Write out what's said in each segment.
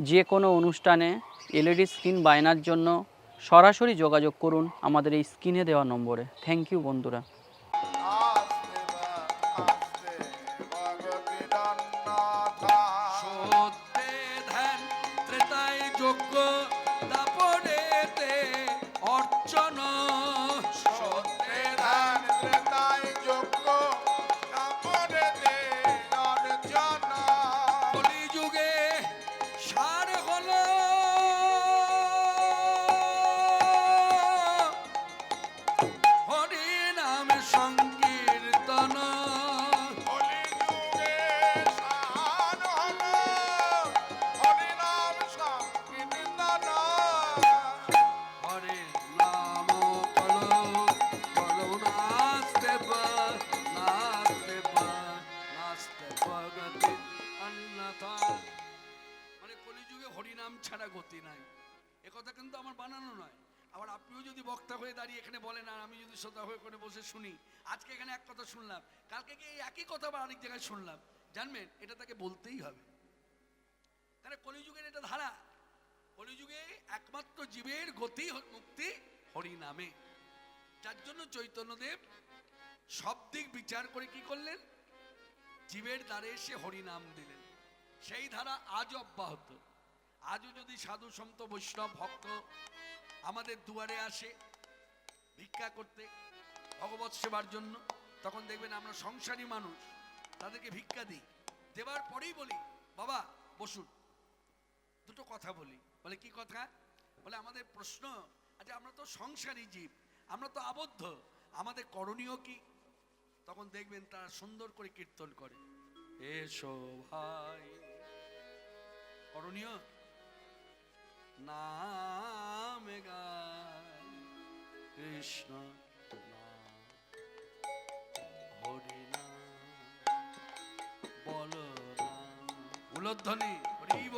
যে কোনো অনুষ্ঠানে এলইডি স্ক্রিন বায়নার জন্য সরাসরি যোগাযোগ করুন আমাদের এই স্ক্রিনে দেওয়া নম্বরে। থ্যাংক ইউ বন্ধুরা। সত্যে ধ্যান ত্রেতায় যজ্ঞ দাপরেতে অর্চন। সত্যে ধ্যান ত্রেতায় যজ্ঞ দাপরেতে অর্চন। কলিযুগে সার হলো হরি নাম সংকীর্তন। কলিযুগে সার হলো হরি নাম সংকীর্তন। হরে নাম কলো কলো নাচতে গতি অন্যথা। মানে কলিযুগে হরিনাম ছাড়া গতি নাই। একথা কিন্তু আমার বানানো নয়। আবার আপনিও যদি বক্তা হয়ে দাঁড়িয়ে এখানে বলেন আর আমি যদি শ্রোতা হয়ে করে বসে শুনি, আজকে এখানে এক কথা শুনলাম, কালকে গিয়ে এই একই কথা বা আরেক জায়গায় শুনলাম, জানবেন এটা তাকে বলতেই হবে। তাহলে কলিযুগের এটা ধারা। কলিযুগে একমাত্র জীবের গতি মুক্তি হরি নামে। যার জন্য চৈতন্যদেব সব দিক বিচার করে কি করলেন, জীবের দ্বারে এসে হরি নাম দিলেন। সেই ধারা আজও অব্যাহত। আজও যদি সাধু সন্ত বৈষ্ণব ভক্ত আমাদের দুয়ারে আসে ভিক্ষা করতে ভগবৎ সেবার জন্য, তখন দেখবেন আমরা সংসারী মানুষ তাদেরকে ভিক্ষা দিই। দেওয়ার পরেই বলি, বাবা বসুন, দুটো কথা বলি। বলে কি কথা? বলে আমাদের প্রশ্ন, আচ্ছা আমরা তো সংসারী জীব, আমরা তো আবদ্ধ, আমাদের করণীয় কি? তখন দেখবেন তারা সুন্দর করে কীর্তন করে, এসো ভাই। করণীয় নাম গায় কৃষ্ণ নাম হরি নাম বল নাম। উলধ্বনি হরিব।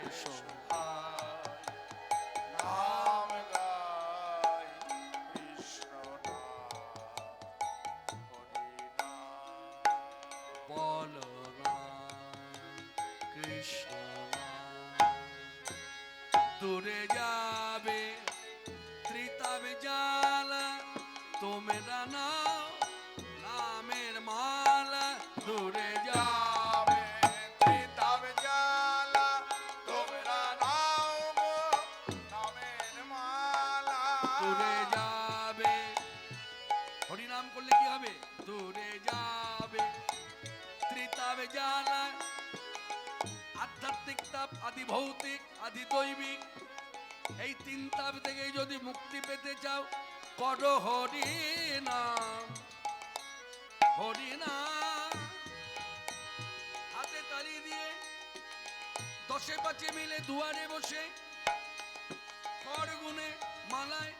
এসো নাম গাই কৃষ্ণ নাম হরি নাম। বল কৃষ্ণ দূরে যাবে ত্রিতাবে জালা, তোমরা নাও নামের মালা। দূরে যাবে ত্রিতাবে জ্বালা, তোমরা নাও গো নামের মালা। দূরে যাবে। হরিনাম করলে কি হবে? দূরে যাবে ত্রিতাবে জালা। আধ্যাত্মিক তাপ, আদি ভৌতিক, আদি দৈবিক, এই তিন তাপ থেকে যদি মুক্তি পেতে চাও, করো হরি নাম। হরি নাম হাতে তালি দিয়ে দশে পাঁচে মিলে দুয়ারে বসে কর গুনে মালায়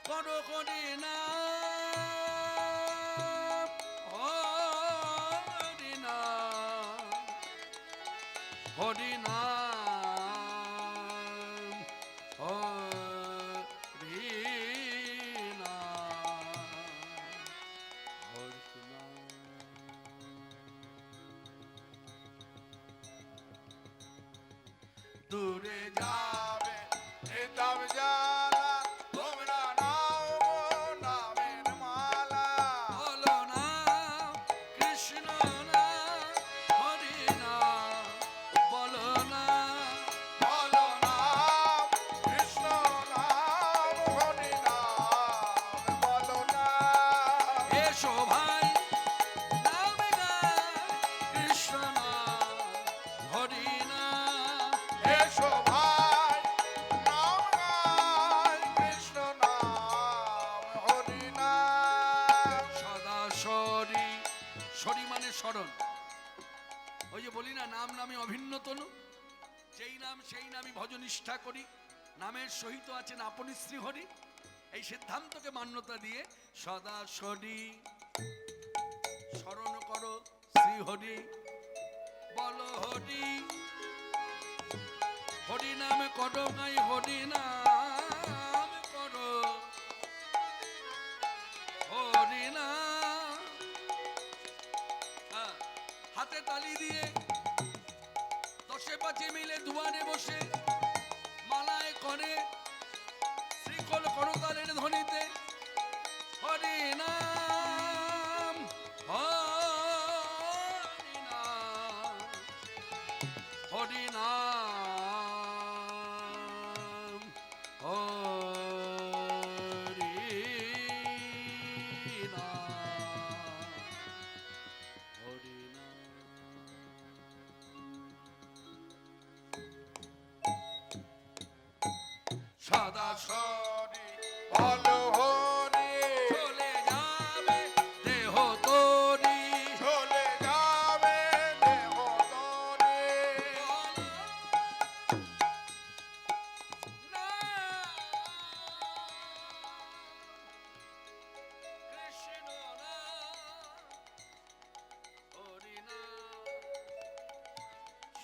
করো হরি নাম। হরি নাম হরি নাম হরি নাম হরি নাম। দূরে যাবে ত্রিতাবে জ্বালা, তোমরা নাও গো নামের মালা। বলো নাম কৃষ্ণ নাম হরি নাম। বলো নাম বলো নাম কৃষ্ণ নাম হরি নাম। বলো নাম এসো ভাই নাম গায় কৃষ্ণ নাম হরি নাম। এসো ভাই নাম গাই কৃষ্ণ নাম হরি নাম। সদা সরি, সরি মানে স্মরণ। ওই যে বলি না, নাম নামে অভিন্ন তনু। যেই নাম সেই নামই ভজনিষ্ঠা করি, নামের সহিত আছেন আপনি শ্রীহরি। এই সিদ্ধান্তকে মান্যতা দিয়ে সদা সরি স্মরণ করো শ্রীহরি। বলো হরি হরি নাম করো গাই, হরি নাম করো হরি নাম। হাতে তালি দিয়ে পাঁচে মিলে দুয়ারে বসে মালায় করে শ্রীকল করতালের ধ্বনিতে হরি নাম হরি নাম হরি নাম হরি নাম হরি সদা সরি বলো হরি চলে যাবে দেহ তোরি চলে যাবে দেহ তরে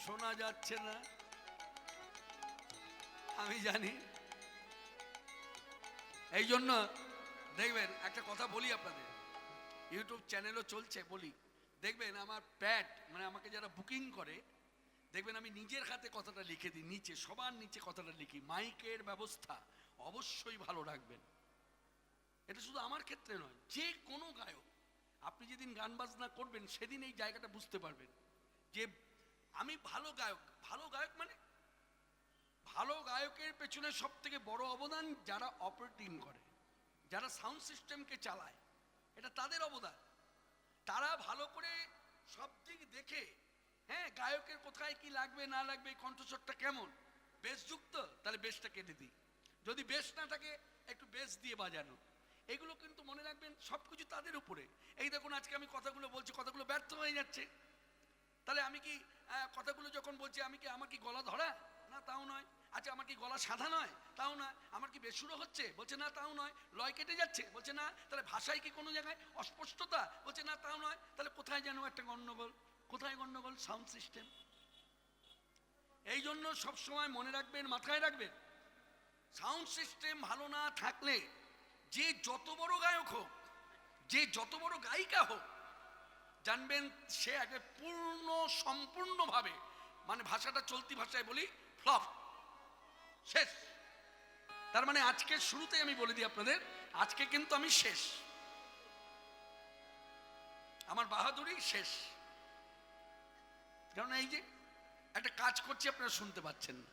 শোনা যাচ্ছে না আমি জানি এই জন্য দেখবেন একটা কথা বলি আপনাদের ইউটিউব চ্যানেলও চলছে বলি দেখবেন আমার প্যাড মানে আমাকে যারা বুকিং করে দেখবেন আমি নিজের হাতে কথাটা লিখে দিই নিচে সবার নিচে কথাটা লিখি মাইকের ব্যবস্থা অবশ্যই ভালো রাখবেন এটা শুধু আমার ক্ষেত্রে নয় যে কোনো গায়ক আপনি যেদিন গান বাজনা করবেন সেদিন এই জায়গাটা বুঝতে পারবেন যে আমি ভালো গায়ক মানে ভালো গায়কের পেছনে সব থেকে বড় অবদান যারা অপারেটিং করে যারা সাউন্ড সিস্টেমকে চালায় এটা তাদের অবদান তারা ভালো করে সব দিক দেখে হ্যাঁ গায়কের কোথায় কি লাগবে না লাগবে কণ্ঠস্বরটা কেমন বেসযুক্ত তাহলে বেসটা কেটে দিই যদি বেস না থাকে একটু বেস দিয়ে বাজানো এগুলো কিন্তু মনে রাখবেন সবকিছু তাদের উপরে এই দেখুন আজকে আমি কথাগুলো বলছি কথাগুলো ব্যর্থ হয়ে যাচ্ছে তাহলে আমি কি কথাগুলো যখন বলছি আমার কি গলা ধরা না তাও নয় আচ্ছা আমার কি গলা সাধা নয় তাও নয় আমার কি বেসুরো হচ্ছে বলছে না তাও নয় লয় কেটে যাচ্ছে বলছে না তাহলে ভাষায় কি কোনো জায়গায় অস্পষ্টতা বলছে না তাও নয় তাহলে কোথায় যেন একটা গন্ডগোল কোথায় গন্ডগোল সাউন্ড সিস্টেম এই জন্য সবসময় মনে রাখবেন মাথায় রাখবেন সাউন্ড সিস্টেম ভালো না থাকলে যে যত বড় গায়ক হোক যে যত বড় গায়িকা হোক জানবেন সে আগে সম্পূর্ণভাবে মানে ভাষাটা চলতি ভাষায় বলি ফ্লপ শেষ তার মানে আজকের শুরুতেই আমি বলে দিই আপনাদের আজকে কিন্তু আমি শেষ আমার বাহাদুরি শেষ কারণ এই যে একটা কাজ করছি আপনারা শুনতে পাচ্ছেন না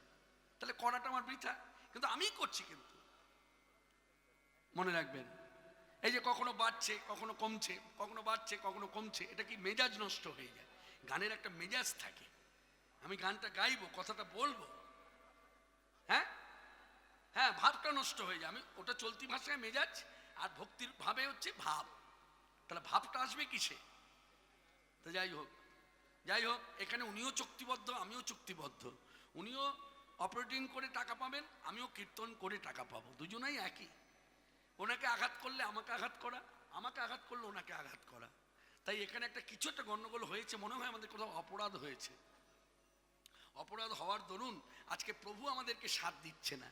তাহলে করাটা আমার বৃথা কিন্তু আমি করছি কিন্তু মনে রাখবেন এই যে কখনো বাড়ছে কখনো কমছে কখনো বাড়ছে কখনো কমছে এটা কি মেজাজ নষ্ট হয়ে যায় গানের একটা মেজাজ থাকে আমি গানটা গাইবো কথাটা বলবো হ্যাঁ হ্যাঁ ভাবটা নষ্ট হয়ে যায় আমি ওটা চলতি ভাষায় মেজাজ আর ভক্তির ভাবে হচ্ছে ভাব তাহলে ভাবটা আসবে কিসে তো যাই হোক এখানে উনিও চুক্তিবদ্ধ আমিও চুক্তিবদ্ধ উনিও অপারেটিং করে টাকা পাবেন আমিও কীর্তন করে টাকা পাবো দুজনেই একই ওনাকে আঘাত করলে আমাকে আঘাত করা আমাকে আঘাত করলে ওনাকে আঘাত করা তাই এখানে একটা কিছু একটা গন্ডগোল হয়েছে মনে হয় আমাদের কোথাও অপরাধ হয়েছে অপরাধ হওয়ার দরুন আজকে প্রভু আমাদেরকে সাথ দিচ্ছে না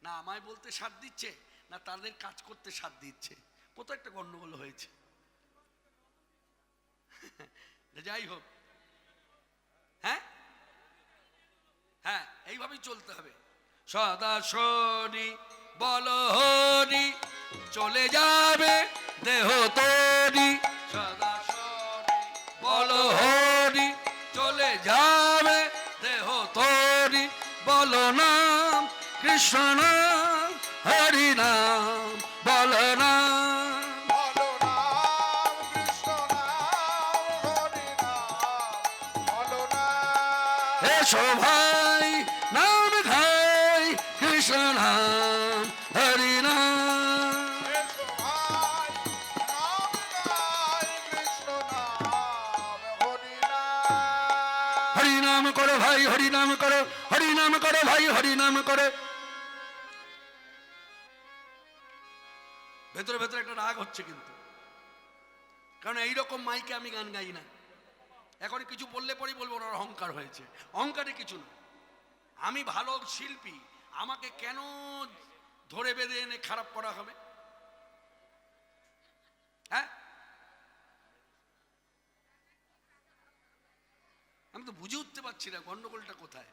না আমায় বলতে সাথ দিচ্ছে না তাদের কাজ করতে সাথ দিচ্ছে কোথাও একটা গন্ডগোল হয়েছে যাই হোক হ্যাঁ হ্যাঁ এইভাবেই চলতে হবে সদা শনি বল হরি চলে যাবে দেহ তোরি সদা শনি বল হরি চলে যাবে দেহ তোরি বল নাম কৃষ্ণ নাম হরি নাম বল নাম বলো নাম কৃষ্ণ নাম হরি নাম বলো নাম এসো ভাই নাম খাই কৃষ্ণ নাম হরি নাম এসো ভাই নাম গাই কৃষ্ণ নাম হরি নাম হরি নাম করো ভাই হরি নাম করো হরি নাম করো ভাই হরি নাম করো ভেতরে ভেতরে একটা রাগ হচ্ছে কিন্তু কারণ এইরকম মাইকে আমি গান গাই না এখন কিছু বললে পরেই বলবো ওনার অহংকার হয়েছে অহংকারে কিছু না আমি ভালো শিল্পী আমাকে কেন ধরে বেঁধে এনে খারাপ করা হবে হ্যাঁ আমি তো বুঝে উঠতে পারছি না গন্ডগোলটা কোথায়।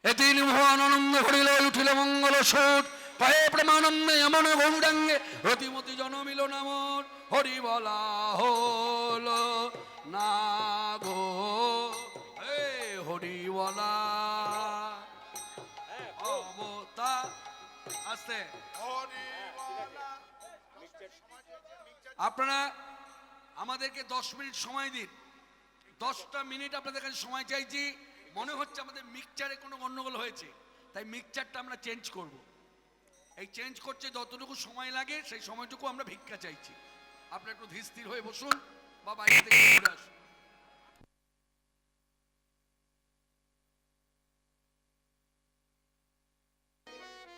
এতিন ভুবনানন্দ হরিল উঠিল মঙ্গল সুর পায়ে প্রেমানন্দে এমন গৌরাঙ্গে রতিমতি জনমিল নামর হরি বলা হল না গো হে হরি বলা অবতা আস্তে। আপনারা আমাদেরকে 10 মিনিট সময় দিন, 10টা মিনিট আপনাদের কাছে সময় চাইছি। মনে হচ্ছে আমাদের মিক্সচারে কোনো গন্ডগোল হয়েছে, তাই মিক্সচারটা আমরা চেঞ্জ করব। এই চেঞ্জ করতে যতটুকু সময় লাগে সেই সময়টুকু আমরা ভিক্ষা চাইছি। আপনারা একটু ধীর স্থির হয়ে বসুন বা বাইরে থেকে ঘুরে আসুন।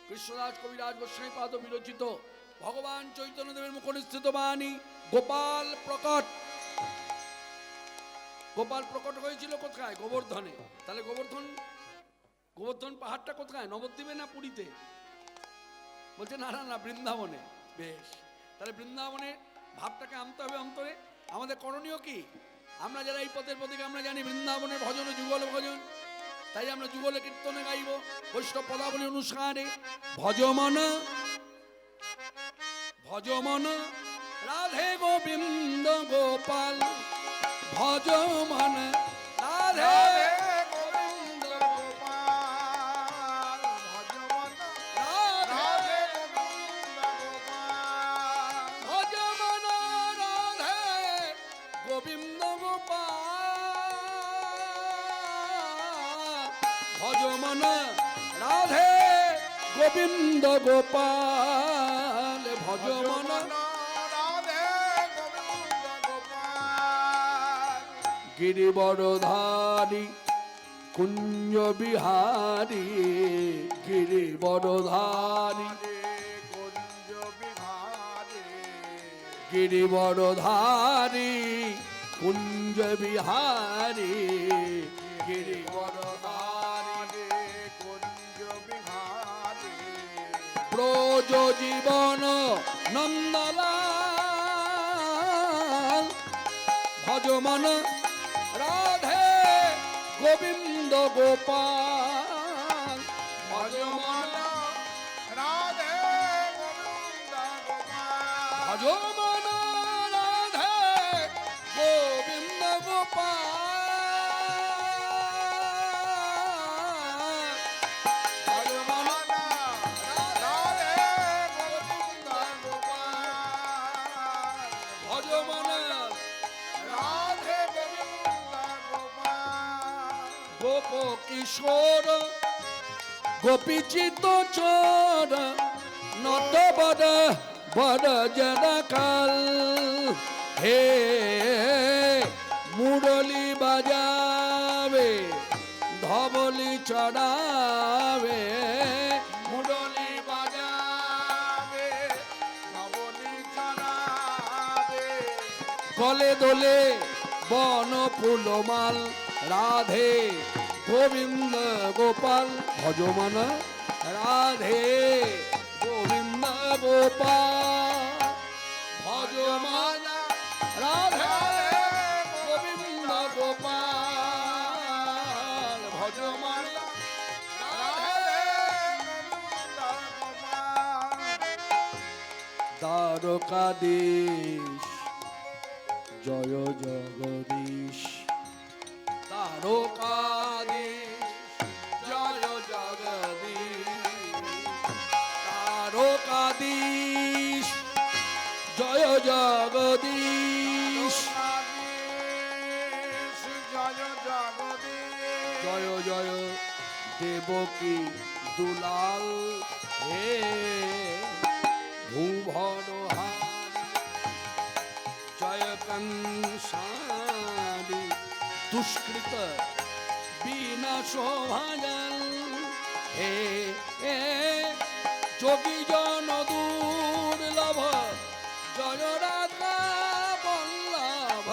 কৃষ্ণদাস কবিরাজ গোস্বামী পাদ বিরচিত ভগবান চৈতন্যদেবের মুখনিস্থিত বাণী গোপাল প্রকট। গোপাল প্রকট হয়েছিল কোথায়? গোবর্ধনে। তাহলে গোবর্ধন পাহাড়টা কোথায়? নবদ্বীপে না পুরীতে? বলছে না না না, বৃন্দাবনে। বেশ, তাহলে বৃন্দাবনে ভাবটাকে আনতে হবে অন্তরে। আমাদের করণীয় কি? আমরা যারা এই পথের প্রতীক আমরা জানি বৃন্দাবনের ভজন ও যুগল ভজন, তাই আমরা যুগলে কীর্তনে গাইব বৈষ্ণব পদাবলী অনুসারে। ভজমন ভজমন রাধে গোবিন্দ গোপাল, ভজমন রাধে গোবিন্দ গোপাল, ভজমন রাধে গোবিন্দ গোপাল, ভজমন রাধে গোবিন্দ গোপাল, ভজমন রাধে গোবিন্দ গোপাল, ভজমন রাধে গোবিন্দ গোপাল, গিরিবরধারী কুঞ্জ বিহারী, গিরিবরধারী কুঞ্জ বিহারী, গিরিবরধারী কুঞ্জ বিহারী, গিরিবরধারী কুঞ্জ বিহারী, ব্রজ জীবন নন্দলাল, ভজমন রাধে গোবিন্দ গোপাল, ভজমন রাধে গোবিন্দ গোপাল, ভজমন রাধে গোবিন্দ গোপাল, ভজমন রাধে গোবিন্দ গোপাল, ভজমন রাধে গোবিন্দ গোপাল, গোপ কিশোর গোপীচিত চোর নত বড় বড় জনকাল, হে মুরলি বাজাবে ধবলি চড়াবে, মুরলি বাজাবে নবনী চড়াবে, কলে দোলে বন ফুলমাল, রাধে গোবিন্দ গোপাল, ভজমন রাধে গোবিন্দ গোপাল, ভজমন রাধে গোবিন্দ গোপাল, ভজমন রাধে গোবিন্দ গোপাল, দ্বারকাধীশ জয় জগদীশ, দ্বারকাধীশ জয় জগদীশ, দ্বারকাধীশ জয় জগদীশ, জয় জগদীশ, জয় জয় দেবকী দুলাল, হে ভুবন হারি জয় কংসারি, দুষ্কৃত বিনাশ ভাজল, হে যোগী জন দুর্লভ জয় রাধা বল্লভ,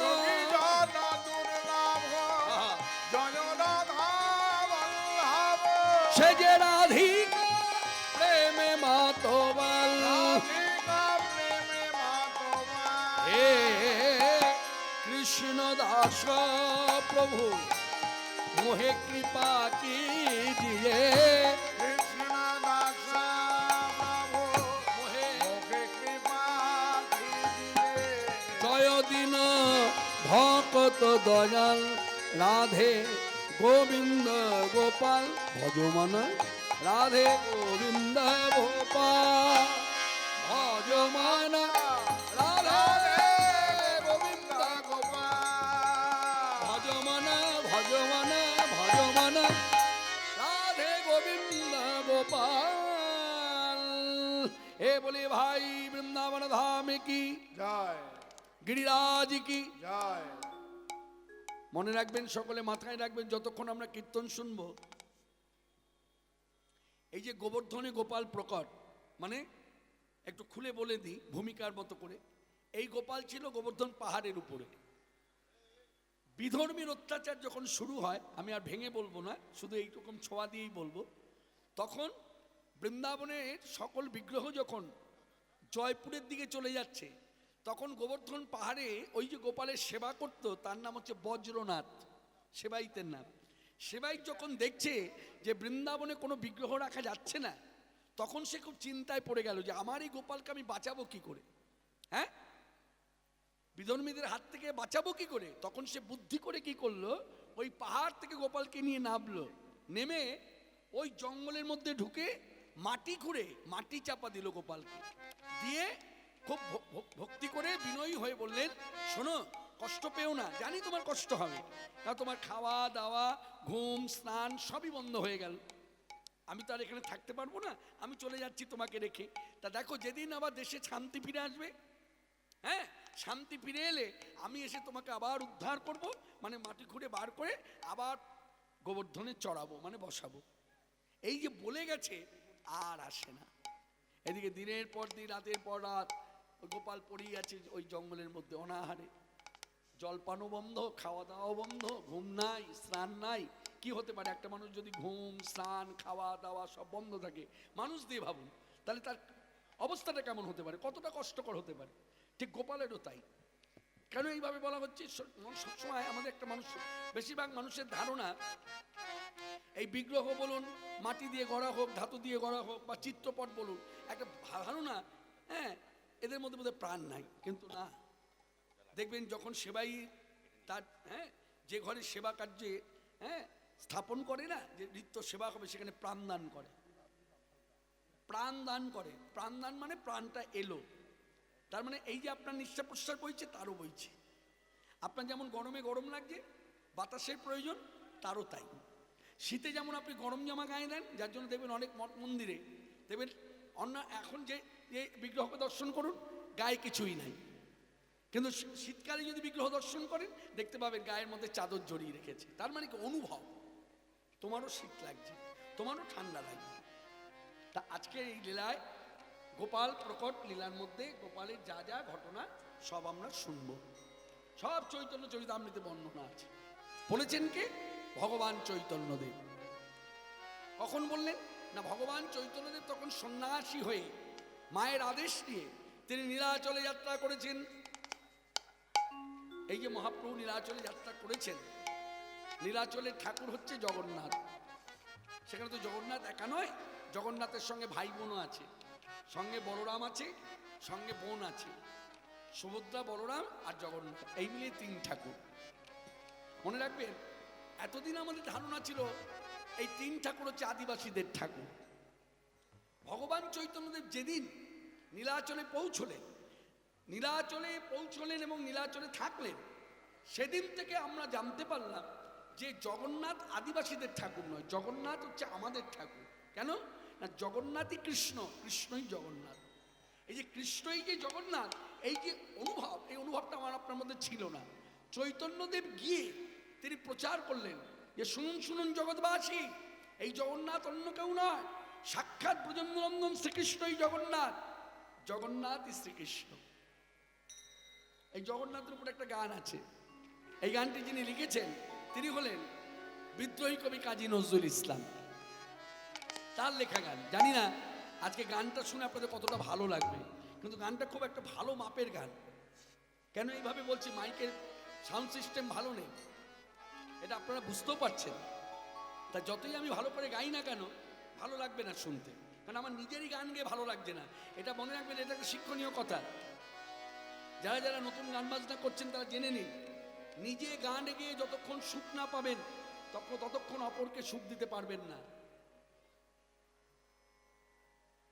যোগী জন দুর্লভ জয় রাধা বল্লভ, সে যে রাধিকা প্রেমে মাতোবাল, রাধিকা প্রেমে মাতোবাল, দাস প্রভু মোহে কৃপা কি দিয়ে কৃষ্ণ দাস প্রভু মোহে মুখে কৃপা দিজিয়ে জয় দিন ভকত দয়াল রাধে গোবিন্দ গোপাল ভজমান রাধে গোবিন্দ গোপাল ভজমান রাধে গোবিন্দ গোপাল ভজমান ভজমান ভজমান রাধে গোবিন্দ গোপাল হে বলে ভাই বৃন্দাবন ধাম কি জয় গিরিরাজ কি জয় মনে রাখবেন, সকলে মাথায় রাখবেন, যতক্ষণ আমরা কীর্তন শুনব, এই যে গোবর্ধনে গোপাল প্রকট, মানে একটু খুলে বলে দিই ভূমিকার মতো করে, এই গোপাল ছিল গোবর্ধন পাহাড়ের উপরে। বিধর্মীর অত্যাচার যখন শুরু হয়, আমি আর ভেঙে বলবো না, শুধু এইরকম ছোঁয়া দিয়েই বলবো, তখন বৃন্দাবনের সকল বিগ্রহ যখন জয়পুরের দিকে চলে যাচ্ছে, তখন গোবর্ধন পাহাড়ে ওই যে গোপালের সেবা করত, তার নাম হচ্ছে বজ্রনাথ, সেবাইতের নাম। সেবাইত যখন দেখছে যে বৃন্দাবনে কোনো বিগ্রহ রাখা যাচ্ছে না, তখন সে খুব চিন্তায় পড়ে গেল যে আমার এই গোপালকে আমি বাঁচাবো কি করে, হ্যাঁ, বিধর্মীদের হাত থেকে বাঁচাবো কি করে। তখন সে বুদ্ধি করে কি করলো, ওই পাহাড় থেকে গোপালকে নিয়ে নামলো, নেমে ওই জঙ্গলের মধ্যে ঢুকে মাটি খুঁড়ে মাটি চাপা দিল গোপালকে, দিয়ে খুব ভক্তি করে বিনয়ী হয়ে বললেন, শোনো, কষ্ট পেও না, জানি তোমার কষ্ট হবে, কারণ তোমার খাওয়া দাওয়া ঘুম স্নান সবই বন্ধ হয়ে গেল, আমি তো আর এখানে থাকতে পারবো না, আমি চলে যাচ্ছি তোমাকে রেখে। তা দেখো, যেদিন আবার দেশে শান্তি ফিরে আসবে, হ্যাঁ, শান্তি ফিরে এলে আমি এসে তোমাকে আবার উদ্ধার করব, মানে মাটি খুঁড়ে বার করে আবার গোবর্ধনে চড়াবো, মানে বসাবো। এই যে বলে গেছে, আর আসে না। এদিকে দিনের পর দিন, রাতের পর রাত ওই গোপাল পড়েই আছে ওই জঙ্গলের মধ্যে অনাহারে, জলপানও বন্ধ, খাওয়া দাওয়াও বন্ধ, ঘুম নাই, স্নান নাই। কি হতে পারে একটা মানুষ যদি ঘুম স্নান খাওয়া দাওয়া সব বন্ধ থাকে, মানুষ দিয়ে ভাবুন তাহলে তার অবস্থাটা কেমন হতে পারে, কতটা কষ্টকর হতে পারে। ঠিক গোপালেরও তাই। কেন এইভাবে বলা হচ্ছে, সবসময় আমাদের একটা মানুষ, বেশিরভাগ মানুষের ধারণা এই বিগ্রহ বলুন, মাটি দিয়ে গড়া হোক, ধাতু দিয়ে গড়া হোক, বা চিত্রপট বলুন, একটা ধারণা, হ্যাঁ, এদের মধ্যে মধ্যে প্রাণ নাই। কিন্তু না, দেখবেন যখন সেবাই তার, হ্যাঁ, যে ঘরে সেবা কার্যে, হ্যাঁ, স্থাপন করে না, যে নিত্য সেবা হবে, সেখানে প্রাণদান করে, প্রাণদান করে। প্রাণদান মানে প্রাণটা এলো, তার মানে এই যে আপনার নিঃশ্বাস প্রশ্বাস বইছে, তারও বইছে। আপনার যেমন গরমে গরম লাগছে, বাতাসের প্রয়োজন, তারও তাই। শীতে যেমন আপনি গরম জামা গায়ে দেন, যার জন্য দেখবেন অনেক মঠ মন্দিরে দেখবেন অন্য, এখন যে বিগ্রহকে দর্শন করুন, গায়ে কিছুই নাই, কিন্তু শীতকালে যদি বিগ্রহ দর্শন করেন, দেখতে পাবেন গায়ের মধ্যে চাদর জড়িয়ে রেখেছে। তার মানে কি অনুভব, তোমারও শীত লাগছে, তোমারও ঠান্ডা লাগছে। তা আজকে এই লীলায়, গোপাল প্রকট লীলার মধ্যে গোপালের যা যা ঘটনা সব আমরা শুনব, সব চৈতন্য চরিতামৃতে বর্ণনা আছে। বলেছেন কে? ভগবান চৈতন্যদেব। কখন বললেন না, ভগবান চৈতন্যদেব তখন সন্ন্যাসী হয়ে মায়ের আদেশ নিয়ে তিনি নীলাচলে যাত্রা করেছেন। এই যে মহাপ্রভু নীলাচলে যাত্রা করেছেন, নীলাচলের ঠাকুর হচ্ছে জগন্নাথ। সেখানে তো জগন্নাথ একা নয়, জগন্নাথের সঙ্গে ভাই বোনও আছে, সঙ্গে বলরাম আছে, সঙ্গে বোন আছে, সুভদ্রা, বলরাম আর জগন্নাথ, এই মিলিয়ে 3 ঠাকুর। মনে রাখবেন, এতদিন আমাদের ধারণা ছিল এই 3 ঠাকুর হচ্ছে আদিবাসীদের ঠাকুর। ভগবান চৈতন্যদেব যেদিন নীলাচলে পৌঁছলেন এবং নীলাচলে থাকলেন, সেদিন থেকে আমরা জানতে পারলাম যে জগন্নাথ আদিবাসীদের ঠাকুর নয়, জগন্নাথ হচ্ছে আমাদের ঠাকুর। কেন না, জগন্নাথই কৃষ্ণ, কৃষ্ণই জগন্নাথ। এই যে কৃষ্ণই যে জগন্নাথ, এই যে অনুভব, এই অনুভবটা আমার আপনার মধ্যে ছিল না। চৈতন্যদেব গিয়ে তিনি প্রচার করলেন যে শুনুন শুনুন জগৎবাসী, এই জগন্নাথ অন্য কেউ নয়, সাক্ষাৎ ব্রজেন্দ্রনন্দন শ্রীকৃষ্ণই জগন্নাথ, জগন্নাথই শ্রীকৃষ্ণ। এই জগন্নাথের উপর একটা গান আছে, এই গানটি যিনি লিখেছেন তিনি হলেন বিদ্রোহী কবি কাজী নজরুল ইসলাম, তার লেখা গান। জানি না আজকে গানটা শুনে আপনাদের কতটা ভালো লাগবে, কিন্তু গানটা খুব একটা ভালো মাপের গান। কেন এইভাবে বলছি, মাইকের সাউন্ড সিস্টেম ভালো নেই, এটা আপনারা বুঝতেও পারছেন। তা যতই আমি ভালো করে গাই না কেন, ভালো লাগবে না শুনতে, কারণ আমার নিজেরই গান গেয়ে ভালো লাগছে না। এটা মনে রাখবেন, এটা একটা শিক্ষণীয় কথা। যারা যারা নতুন গান বাজনা করছেন তারা জেনে নিন, নিজে গান গেয়ে যতক্ষণ সুখ না পাবেন ততক্ষণ অপরকে সুখ দিতে পারবেন না।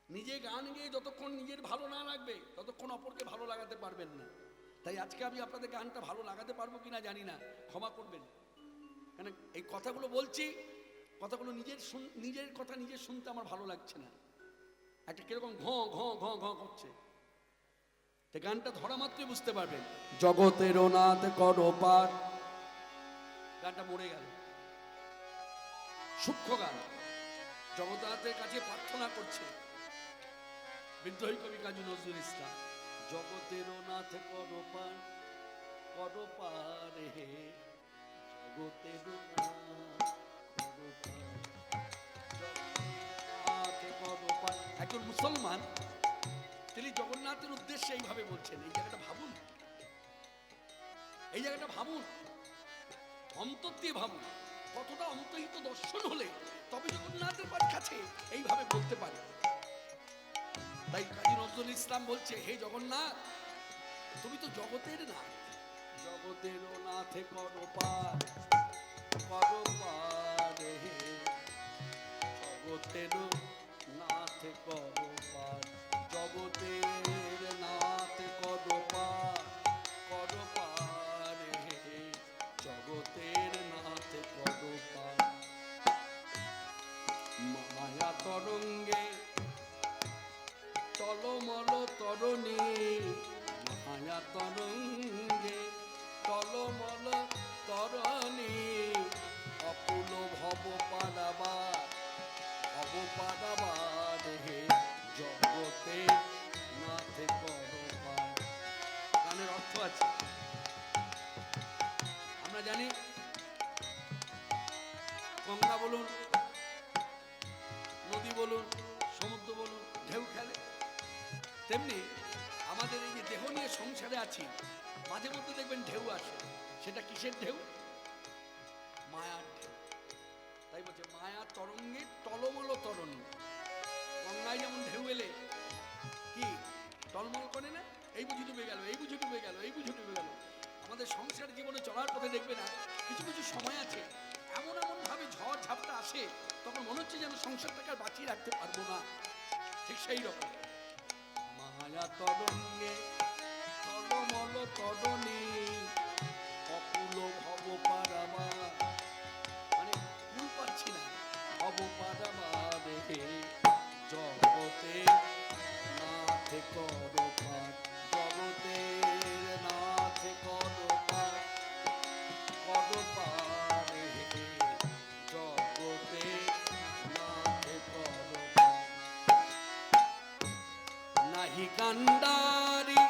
নিজে গান গেয়ে যতক্ষণ নিজের ভালো না লাগবে ততক্ষণ অপরকে ভালো লাগাতে পারবেন না। তাই আজকে আমি আপনাদের গানটা ভালো লাগাতে পারবো কিনা জানি না, ক্ষমা করবেন। কেন এই কথাগুলো বলছি, কথাগুলো নিজের কথা নিজে শুনতে আমার ভালো লাগছে না, একটা কিরকম ঘ ঘ ঘ ঘ করছে। গানটা ধরা মাত্রই বুঝতে পারবেন, জগতের নাথ করো পার, গানটা মরে গেল। সূক্ষ্ম গান, জগন্নাথের কাছে প্রার্থনা করছে বিদ্রোহী কবি কাজী নজরুল ইসলাম, জগতের নাথ করো পার, করো পার হে, জগতের নাথ করো পার। একজন মুসলমান তিনি জগন্নাথের উদ্দেশ্যে এইভাবে বলছেন। এই জায়গাটা ভাবুন, এই জায়গাটা ভাবুন, অন্তর দিয়ে ভাবুন, কতটা অন্তর্হিত দর্শন হলে তবে জগন্নাথের কাছে এইভাবে বলতে পারে। তাই কাজী নজরুল ইসলাম বলছে, হে জগন্নাথ, তুমি তো জগতের নাথ, জগতের নাথে করো পার, করো পার হে, জগতের নাথে করো পার, জগতের নাথ করো পার, করো পার হে, জগতের নাথ করো পার। মায়া তরঙ্গে টলমল তরণী, মায়া তরঙ্গে টলমল তরণী, অকুল ভব পারাবার, ভব পারাবার হে, জগতে নাথে করো পার। গানের অর্থ আছে, আমরা জানি গঙ্গা বলুন, নদী বলুন, সমুদ্র বলুন, ঢেউ খেলে। তেমনি আমাদের এই যে দেহ নিয়ে সংসারে আছি, মাঝে মধ্যে দেখবেন ঢেউ আসে। সেটা কিসের ঢেউ? মায়ার ঢেউ। তাই বলছে মায়া তরঙ্গে টলমল তরণী। গঙ্গায় যেমন ঢেউ এলে কি টলমল করে না, এই বুঝি ডুবে গেল, এই বুঝি ডুবে গেল, এই বুঝি ডুবে গেল। আমাদের সংসার জীবনে চলার পথে দেখবে না, কিছু কিছু সময় আছে এমন এমন ভাবে ঝড় ঝাপটা আসে, তখন মনে হচ্ছে যেন সংসারটাকে আর বাঁচিয়ে রাখতে পারবো না। ঠিক সেই রকম মায়া তরঙ্গে টলমল তরণী, অকুল ভব পারাবার, মানে কুল পাচ্ছি না, ভব পারাবার হে, জগতে নাথ করো পার, জগতের নাথ করো পার, করো পার হে, জগতে নাথ করো পার। নাহি কান্ডারি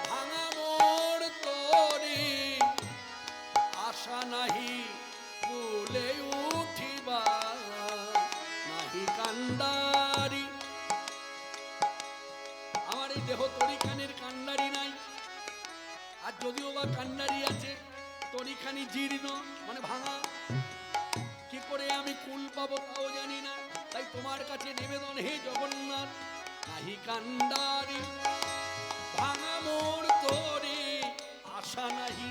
ভাঙা মোর তোরি, আশা নাহি কুলে উঠিবা, নাহি কান্ডারি, আমার এই দেহ তরিখানির কান্ডারি নাই। আর যদিও বা কান্ডারি আছে, তরিখানি জীর্ণ মানে ভাঙা, কি করে আমি কুল পাবো তাও জানি না। তাই তোমার কাছে নিবেদন, হে জগন্নাথ, নাহি কান্ডারি ভাঙা মোর তোরে, আশা নাহি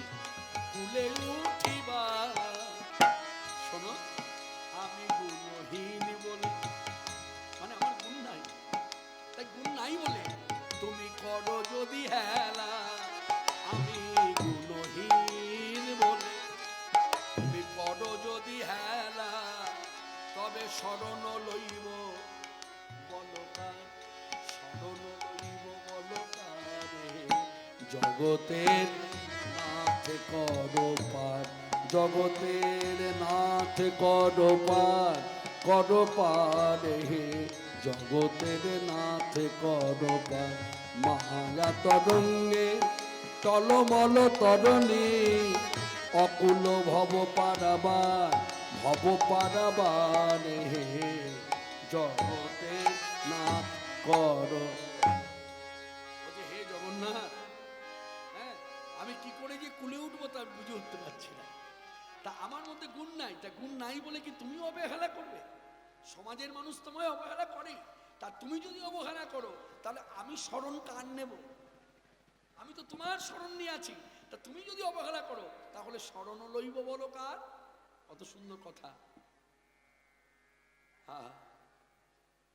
কুলে উঠিবা। শোনো, আমি গুণহীন বলে, মানে আমার গুণ নাই, তাই গুণ নাই বলে তুমি করো যদি হেলা, আমি গুণহীন বলে তুমি করো যদি হেলা, তবে শরণ লইব বলকার, শরণ লইব বলকার হে, জগতের নাথ করো পার, জগতের নাথ করো পার, করো পার হে, জগতের নাথ করো পার। মায়া তরঙ্গে টলমল তরণী, অকুল ভব পারাবার, ভব পারাবার হে, জগতের নাথ করো। হে জগন্নাথ, হ্যাঁ আমি কি করে যে কুলে উঠবো তা বুঝে উঠতে পারছি না। তা আমার মধ্যে গুণ নাই, তা গুণ নাই বলে কি তুমি অবহেলা করবে? সমাজের মানুষ তোমায় অবহেলা করে, তা তুমি যদি অবহেলা করো তাহলে আমি শরণ কার নেব? আমি তো তোমার শরণ নিয়ে আছি, তা তুমি যদি অবহেলা করো তাহলে শরণ লইব বলো কার? কত সুন্দর কথা। হ্যাঁ,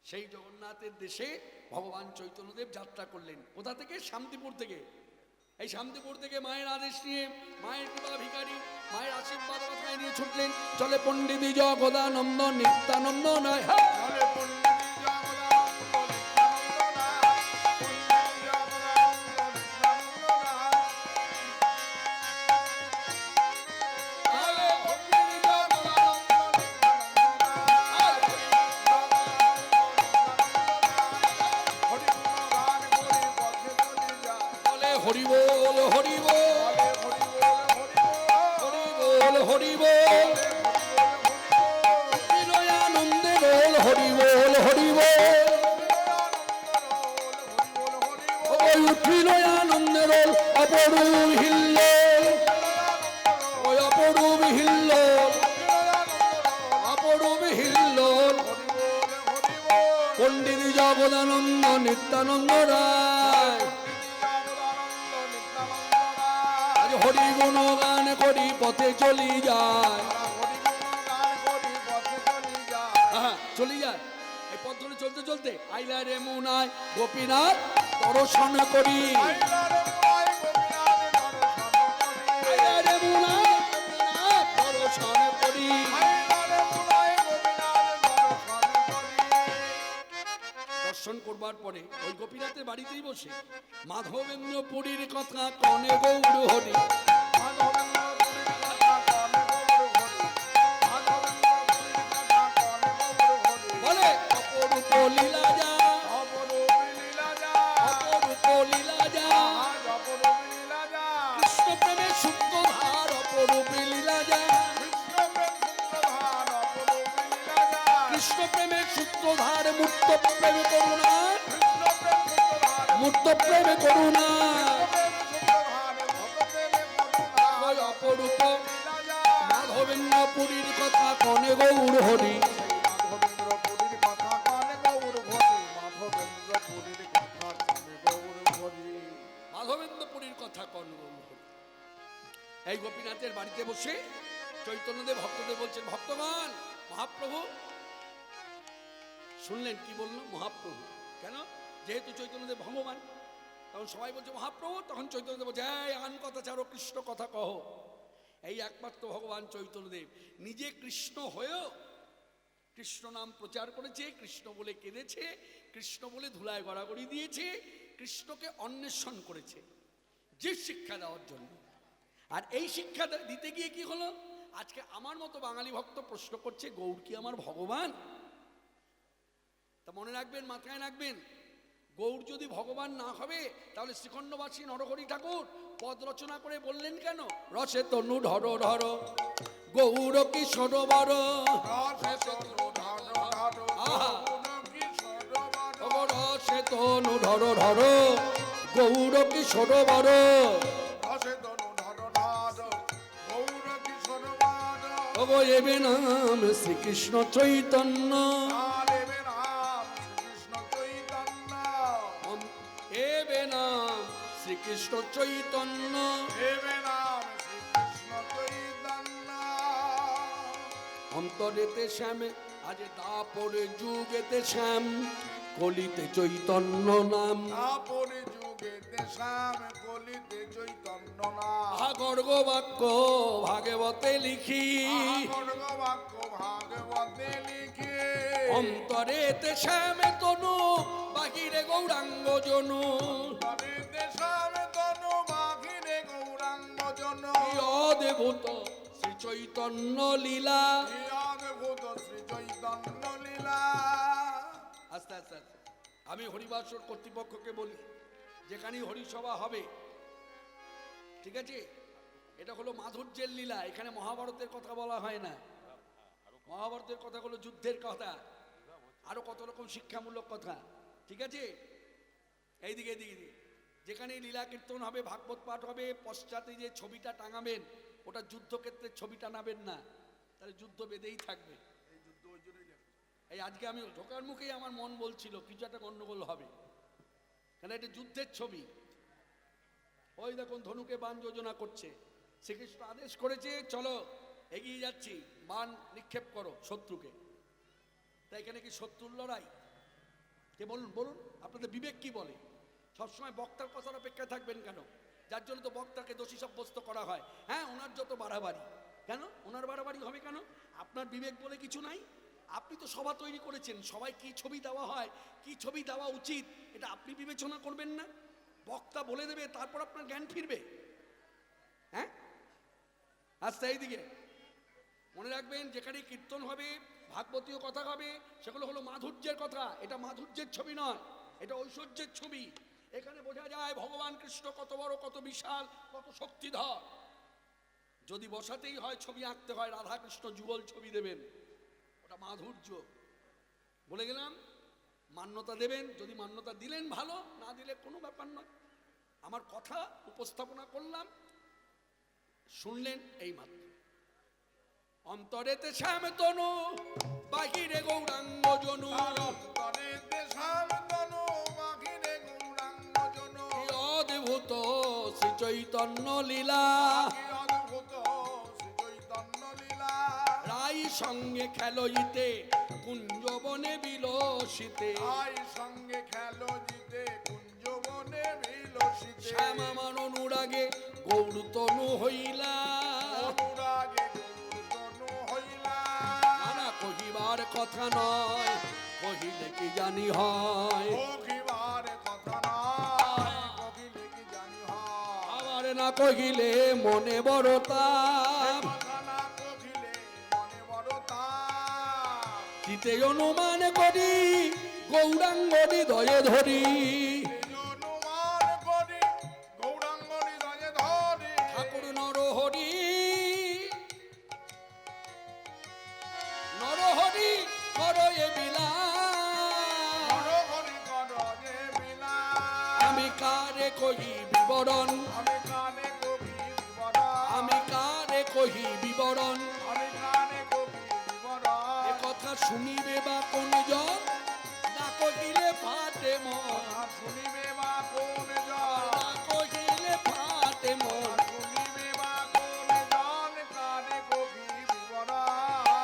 সেই জগন্নাথের দেশে ভগবান চৈতন্যদেব যাত্রা করলেন। কোথা থেকে? শান্তিপুর থেকে। এই শান্তিপুর থেকে মায়ের আদেশ নিয়ে, মায়ের কৃপা ভিখারি, মায়ের আশীর্বাদ মাথায় নিয়ে ছুটলেন। চলে পণ্ডিত জগদানন্দ নিত্যানন্দ নয়। হ্যাঁ, চলে পণ্ডিত জগদানন্দ নিত্যানন্দ নাথ, পণ্ডিত জগদানন্দ নিত্যানন্দ নাথ। চলে পণ্ডিত জগদানন্দ নিত্যানন্দ নাথ, হরি গুণ গান করে পথে চলে যায়। বলে হরি বল হরি বল বলে হরি বল, হরি বল, হরি বল হরি বল, আনন্দে বল হরি বল হরি বল, ওই উঠিল আনন্দে রোল অপরূপ হিল্ল, ওই অপরূপ হিল্ল, অপরূপ হিল্ল। পণ্ডিত জগদানন্দ নিত্যানন্দ রায় আজ হরি গুণ গান করি পথে চলি যায়। হ্যাঁ, চলি যায়। এই পথ ধরে চলতে চলতে আইলা রে মুনায় গোপীনাথ দর্শন করি। আইলা রে মুনায় গোপীনাথ দর্শন করি। দর্শন করবার পরে ওই গোপীনাথের বাড়িতেই বসে মাধবেন্দ্র পুরীর কথা কনে গৌর হরি। বলে অপরূপ লীলা যা, অপরূপ লীলা যা, কৃষ্ণ প্রেমের শুদ্ধ ধার অপরূপ লীলা যা, কৃষ্ণ প্রেমের শুদ্ধ ধার মুক্ত প্রেমে করুণা, মুক্ত প্রেমে করুণা। ওই অপরূপ মাধবেন্দ্র পুরীর কথা কনে গৌর হরি। মাধবেন্দ্রপুরীর কথা কন গৌর হরি। এই গোপীনাথের বাড়িতে বসে চৈতন্যদেব ভক্তদের বলছেন, ভক্তগণ, মহাপ্রভু শুনলেন কি বললো? মহাপ্রভু। কেন? যেহেতু চৈতন্যদেব ভগবান, তখন সবাই বলছে মহাপ্রভু, তখন চৈতন্যদেব বলছে এই আন কথা ছাড়ো, কৃষ্ণ কথা কহ। এই একমাত্র ভগবান চৈতন্যদেব নিজে কৃষ্ণ হয়েও কৃষ্ণ নাম প্রচার করেছে, কৃষ্ণ বলে কেঁদেছে, কৃষ্ণ বলে ধুলায় গড়াগড়ি দিয়েছে, কৃষ্ণকে অন্বেষণ করেছে যে শিক্ষা দেওয়ার জন্য। আর এই শিক্ষা দিতে গিয়ে কি হলো? আজকে আমার মতো বাঙালি ভক্ত প্রশ্ন করছে গৌর কি আমার ভগবান? তা মনে রাখবেন, মাথায় রাখবেন, গৌর যদি ভগবান না হবে তাহলে শ্রীখণ্ডবাসী নরহরি ঠাকুর পদ রচনা করে বললেন কেন? রসে তনু ঢর ঢর গৌর কি সরোবর, রসে তনু ঢর ঢর গৌর কি সরোবর, ওগো এবে নাম শ্রীকৃষ্ণ চৈতন্য, এবে নাম শ্রীকৃষ্ণ চৈতন্য, অন্তরেতে শ্যামে আজ দাপরে যুগেতে শ্যাম, কলিতে চৈতন্য নাম, তারপরে যুগেতে শ্যাম, কলিতে চৈতন্য নাম। গর্গ বাক্য ভাগবতে লিখি, বাক্য ভাগবতে লিখে, অন্তরেতে শ্যামে তনু বাহিরে গৌরাঙ্গ জনু, অন্তরেতে শ্যাম তনু বাহিরে গৌরাঙ্গ জন, অদেভূত শ্রী চৈতন্য লীলা। অদ্ভুত শ্রী চৈতন্য লীলা। আস্তে আস্তে আস্তে আমি হরিবাসর কর্তৃপক্ষকে বলি, যেখানেই হরিসভা হবে, ঠিক আছে, এটা হলো মাধুর্যের লীলা, এখানে মহাভারতের কথা বলা হয় না। মহাভারতের কথা হলো যুদ্ধের কথা, আরো কত রকম শিক্ষামূলক কথা, ঠিক আছে। এইদিকে এইদিকে যেখানে লীলা কীর্তন হবে, ভাগবত পাঠ হবে, পশ্চাতে যে ছবিটা টাঙাবেন ওটা যুদ্ধক্ষেত্রের ছবি টানাবেন না, তাহলে যুদ্ধ বেঁধেই থাকবে। এই যুদ্ধ ওই জন্যই দেখো, এই আজকে আমি ঢোকার মুখেই আমার মন বলছিল কিছু একটা গন্ডগোল হবে, কেন এটা যুদ্ধের ছবি। ওই দেখুন ধনুকে বাণ যোজনা করছে, শ্রীকৃষ্ণ আদেশ করেছে চলো এগিয়ে যাচ্ছি, বাণ নিক্ষেপ করো শত্রুকে। তাই এখানে কি শত্রুর লড়াই? কে বলুন বলুন, আপনাদের বিবেক কি বলে? সবসময় বক্তার কথার অপেক্ষায় থাকবেন কেন? যার জন্য তো বক্তাকে দোষী সাব্যস্ত করা হয়। হ্যাঁ, ওনার যত বাড়াবাড়ি, কেন ওনার বাড়াবাড়ি হবে কেন? আপনার বিবেক বলে কিছু নাই? আপনি তো সভা তৈরি করেছেন, সবাই কি ছবি দেওয়া হয়, কি ছবি দেওয়া উচিত, এটা আপনি বিবেচনা করবেন না? বক্তা বলে দেবে, তারপর আপনার জ্ঞান ফিরবে। হ্যাঁ, আচ্ছা এইদিকে মনে রাখবেন, যেখানে কীর্তন হবে, ভাগবতীয় কথা হবে, সেগুলো হলো মাধুর্যের কথা। এটা মাধুর্যের ছবি নয়, এটা ঐশ্বর্যের ছবি। এখানে বোঝা যায় ভগবান কৃষ্ণ কত বড়, কত বিশাল, কত শক্তিধর। যদি বসাতেই হয় ছবি আঁকতে হয়, রাধা কৃষ্ণ যুগল ছবি দেবেন, ওটা মাধুর্য। বলে গেলাম মান্যতা দেবেন, যদি মান্যতা দিলেন ভালো, না দিলে কোনো ব্যাপার নয়। আমার কথা উপস্থাপনা করলাম, শুনলেন এই মাত্র। অন্তরেতে শ্যাম তনু, বাহিরে গৌরাঙ্গ জনু, অন্তরেতে শ্যাম তনু, বাহিরে গৌরাঙ্গ জনু। কি অদ্ভুত শ্রী চৈতন্য লীলা, কি অদ্ভুত শ্রী চৈতন্য লীলা। রাই সঙ্গে খেলইতে, কুঞ্জবনে বিলসিতে, আই সঙ্গে খেলো জিতে, কুঞ্জবনে বিলসিতে। শ্যাম আমার অনুরাগে গৌরতনু হইলা, অনুরাগে গৌরতনু হইলা। নানা কহিবার কথা নয়, কহিলে কি জানি হয়। কহিবার কথা নয়, কহিলে কি জানি হয়। আবার না কহিলে মনে বড় তাপ, কথা না কহিলে মনে বড় তাপ। চিতে অনুমান করি গৌরাঙ্গ হৃদয়ে ধরি, এই অনুমান করি গৌরাঙ্গ হৃদয়ে ধরি। ঠাকুর নরহরি, নরহরি করয়ে বিলা, নরহরি করয়ে বিলা। আমি কারে কহি বিবরণ, আমি কানে কবি বিবরণ। আমি কারে কহি বিবরণ। আমি কানে কবি বিবরণ। এ কথা শুনিবে বা কোন জন, না কহিলে ফাটে মন, আর শুনিবে বা কোন জন। না কহিলে ফাটে মন। শুনিবে বা কোন জন, কানে কবি বিবরণ।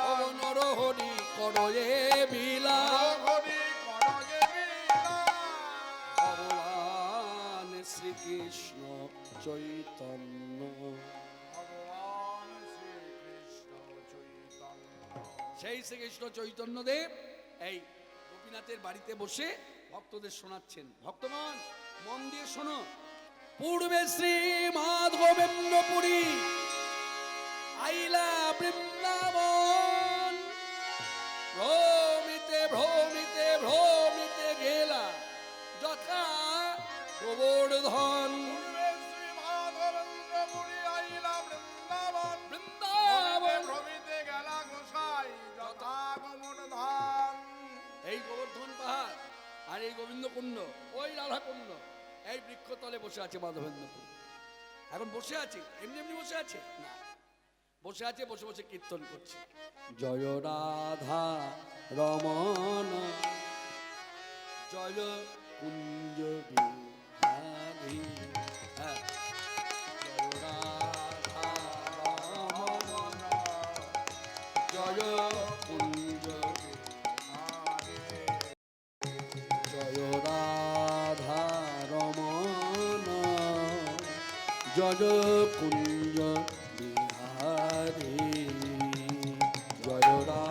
ও নরহরি করয়ে বিলা, নরহরি করয়ে বিলা। ভগবান শ্রীকৃষ্ণ চৈতন্য। ভগবান শ্রীকৃষ্ণ চৈতন্য। সেই শ্রীকৃষ্ণ চৈতন্যদেব এই গোপীনাথের বাড়িতে বসে ভক্তদের শোনাচ্ছেন। ভক্তগণ মন দিয়ে শোনো। পূর্বে শ্রী মাধবেন্দ্রপুরী, আইলা বৃন্দাবন, ভ্রমিতে ভ্রমিতে ভ্রমিতে গেলা যথা গোবর্ধন। পূর্বে শ্রী মাধবেন্দ্রপুরী, আইলা বৃন্দাবন। বৃন্দাবন ভ্রমিতে গেলা গোসাই যথা গোবর্ধন। এই গোবর্ধন পাহাড় আর এই গোবিন্দ কুণ্ড, ওই রাধা কুণ্ড, এই বৃক্ষতলে বসে আছে মাধবেন্দ্রপুর। এখন বসে আছে এমনি এমনি বসে আছে না, বসে আছে, বসে বসে কীর্তন করছে। জয় রাধা রমন, জয় কুঞ্জ বিহারী। হ্যাঁ, জয় রাধা রমন, জয় কুঞ্জ বিহারী, জয় রাধা রমন, জয় কুঞ্জ বিহারী, জয় রাধা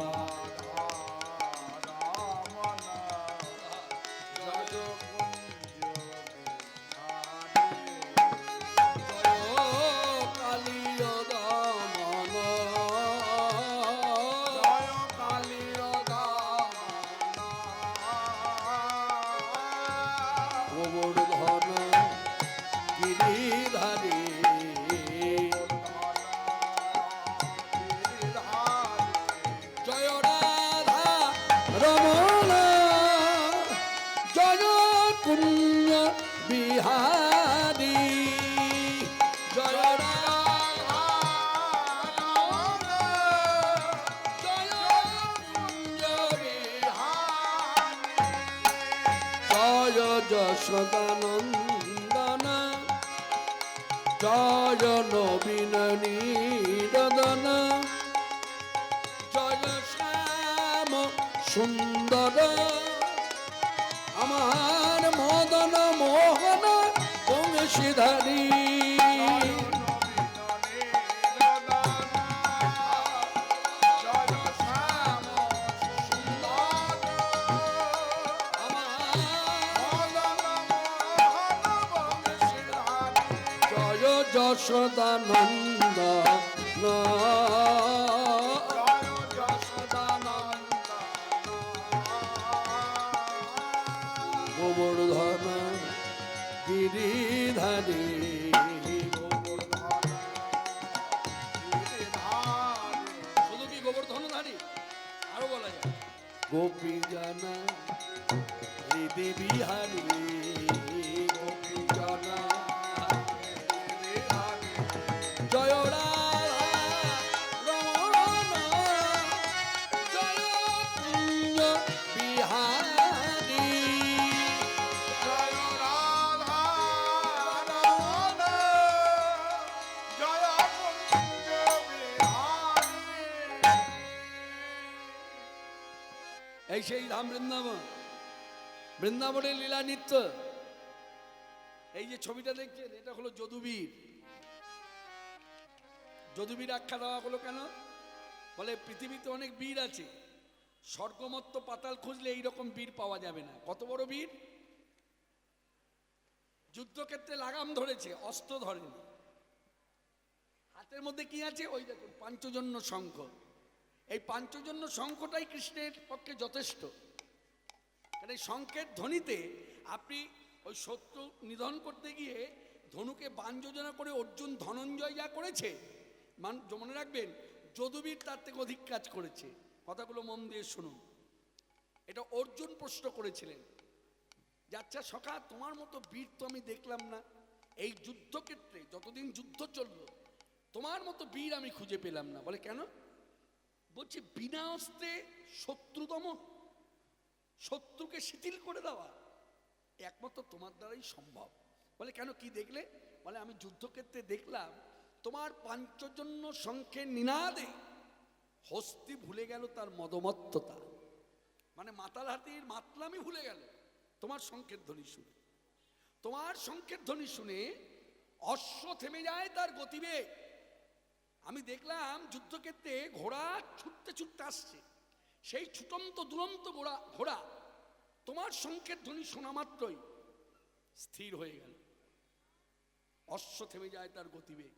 রমন, জয় কুঞ্জ জয় কালীয় দমন, জয় কালীয় গোবর্ধন গিরিধারী, যশোদানন্দন জয় নবীন নিরদন জয় শ্যাম সুন্দর আমার মদন মোহন বংশীধারী যশোদানন্দ গোবর্ধন গিরিধারী শুধু কি গোবর্ধনধারী আরো বলা যায় গোপী জানা হৃদি বিহারী গোপী জানা জয় রমণ জয় কুঞ্জ বিহারী জয় রাধা রমণ জয় কুঞ্জ বিহারী। এই সেই ধাম বৃন্দাবন, বৃন্দাবনের লীলা নৃত্য। এই যে ছবিটা দেখছেন এটা হলো যদুবীর। যদুবীর আখ্যা দেওয়া হলো কেন? বলে পৃথিবীতে অনেক বীর আছে, স্বর্গমত্ত পাতাল খুঁজলে এইরকম বীর পাওয়া যাবে না। কত বড় বীর! যুদ্ধক্ষেত্রে লাগাম ধরেছে, অস্ত্র ধরেনি। হাতের মধ্যে কি আছে? ওই দেখুন পাঞ্চজন্য শঙ্খ। এই পাঞ্চজন্য শঙ্খটাই কৃষ্ণের পক্ষে যথেষ্ট। কারণ এই শঙ্খের ধ্বনিতে আপনি ওই শত্রু নিধন করতে গিয়ে ধনুকে বাণ যোজনা করে অর্জুন ধনঞ্জয় যা করেছে, মনে রাখবেন যদুবীর তার থেকে অধিক কাজ করেছে। কথাগুলো মন দিয়ে শুনুন। এটা অর্জুন প্রশ্ন করেছিলেন যে আচ্ছা সখা, তোমার মতো বীর তো আমি দেখলাম না এই যুদ্ধক্ষেত্রে, যতদিন যুদ্ধ চলল তোমার মতো বীর আমি খুঁজে পেলাম না। বলে কেন? বলছে বিনা অস্ত্রে শত্রু দমন, শত্রুকে শিথিল করে দেওয়া একমাত্র তোমার দ্বারাই সম্ভব। বলে কেন, কি দেখলে? বলে আমি যুদ্ধক্ষেত্রে দেখলাম তোমার পাঞ্চজন্য শঙ্খের নিনাদে হস্তি ভুলে গেল তার মদমত্ততা, মানে মাতাল হাতির মাতলামি ভুলে গেল তোমার শঙ্খের ধ্বনি শুনে। তোমার শঙ্খের ধ্বনি শুনে অশ্ব থেমে যায় তার গতিবেগ। আমি দেখলাম যুদ্ধক্ষেত্রে ঘোড়া ছুটতে ছুটতে আসছে, সেই ছুটন্ত দুরন্ত ঘোড়া তোমার শঙ্খের ধ্বনি শোনা মাত্রই স্থির হয়ে গেল, অশ্ব থেমে যায় তার গতিবেগ।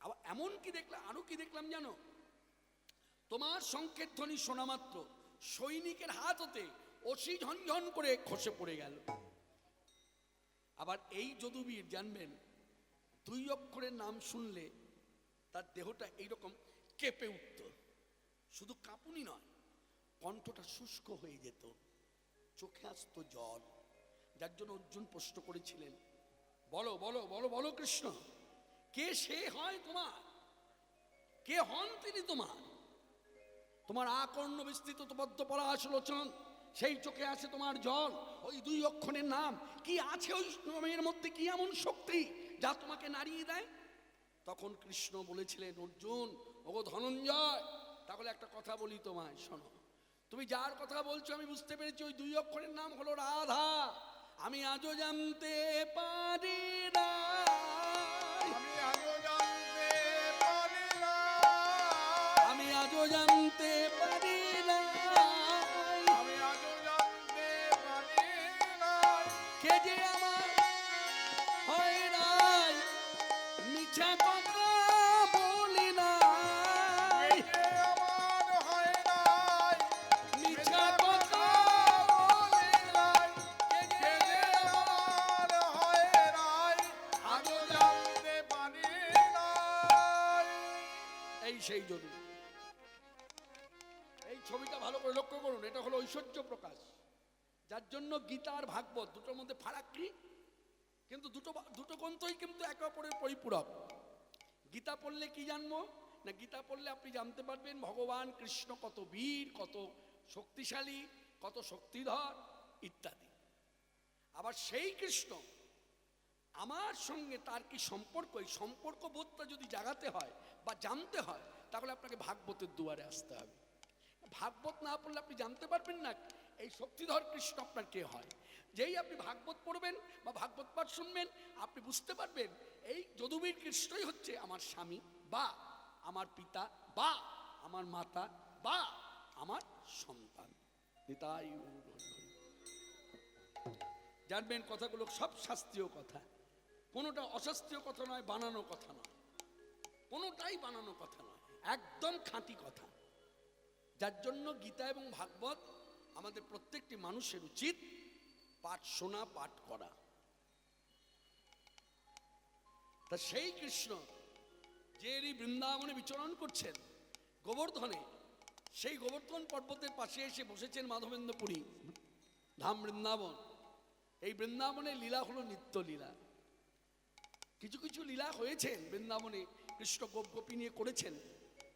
আবার এমন কি দেখলাম, আরো কি দেখলাম জানো? তোমার শঙ্খের ধ্বনি শোনা মাত্র সৈনিকের হাত হতে অসি ঝনঝন করে খসে পড়ে গেল। আবার এই যদুবীর জানবেন, 2 অক্ষরের নাম শুনলে তার দেহটা এইরকম কেঁপে উঠত। শুধু কাঁপুনি নয়, কণ্ঠটা শুষ্ক হয়ে যেত, চোখে আসতো জল। যার জন্য অর্জুন প্রশ্ন করেছিলেন, বলো বলো বলো বলো কৃষ্ণ, কে সে হয় তোমার? কে হন তিনি তোমার? তোমার আকর্ণ বিস্তৃত বদ্ধ পলাশ লোচন, সেই চোখে আছে তোমার জল। ওই 2 অক্ষরের নাম কি আছে? ওই নামের মধ্যে কি এমন শক্তি যা তোমাকে নাড়িয়ে দেয়? তখন কৃষ্ণ বলেছিলেন, অর্জুন ওগো ধনঞ্জয়, তাহলে একটা কথা বলি তোমায়, শোনো। তুমি যার কথা বলছো আমি বুঝতে পেরেছি, ওই 2 অক্ষরের নাম হলো রাধা। আমি আজও জানতে পারি না, আমি আজও জানতে পারি না, আমি আজও জানতে পারি না, আমি আজও জানতে পারি না, কে যে আমার হয় নাই, মিছা কথা বলি না, কে আমার হয় নাই, মিছা কথা বলি নাই, কে কে যে আমার হয় নাই, আজও জানতে পারি নাই। এই সেই যদু। এই ছবিটা ভালো করে লক্ষ্য করুন, এটা হলো ঐশ্বর্য প্রকাশ। যার জন্য গীতা আর ভাগবত দুটোর মধ্যে ফারাক কি? কিন্তু দুটো গ্রন্থই কিন্তু একে অপরের পরিপূরক। গীতা পড়লে কি জানবো না, গীতা পড়লে আপনি জানতে পারবেন ভগবান কৃষ্ণ কত বীর, কত শক্তিশালী, কত শক্তিধর ইত্যাদি। আবার সেই কৃষ্ণ আমার সঙ্গে তার কি সম্পর্ক, এই সম্পর্ক বোধটা যদি জাগাতে হয় বা জানতে হয়, তাহলে আপনাকে ভাগবতের দুয়ারে আসতে হবে। ভাগবত না পড়লে আপনি জানতে পারবেন না এই শক্তিধর কৃষ্ণ আপনার কে হয়। যেই আপনি ভাগবত পড়বেন বা ভাগবত পাঠ শুনবেন, আপনি বুঝতে পারবেন এই যদুবীর কৃষ্ণই হচ্ছে আমার স্বামী বা আমার পিতা বা আমার মাতা বা আমার সন্তান। নিতাই গৌর হরি। জানবেন কথাগুলো সব শাস্ত্রীয় কথা, কোনোটা অশাস্ত্রীয় কথা নয়, বানানো কথা নয়, কোনোটাই বানানো কথা নয়, একদম খাঁটি কথা। যার জন্য গীতা এবং ভাগবত আমাদের প্রত্যেকটি মানুষের উচিত পাঠ শোনা, পাঠ করা। তা সেই কৃষ্ণ যে এই বৃন্দাবনে বিচরণ করছেন গোবর্ধনে, সেই গোবর্ধন পর্বতের পাশে এসে বসেছেন মাধবেন্দ্রপুরী ধাম বৃন্দাবন। এই বৃন্দাবনের লীলা হলো নিত্য লীলা। কিছু কিছু লীলা হয়েছেন বৃন্দাবনে, কৃষ্ণ গোপ গোপী নিয়ে করেছেন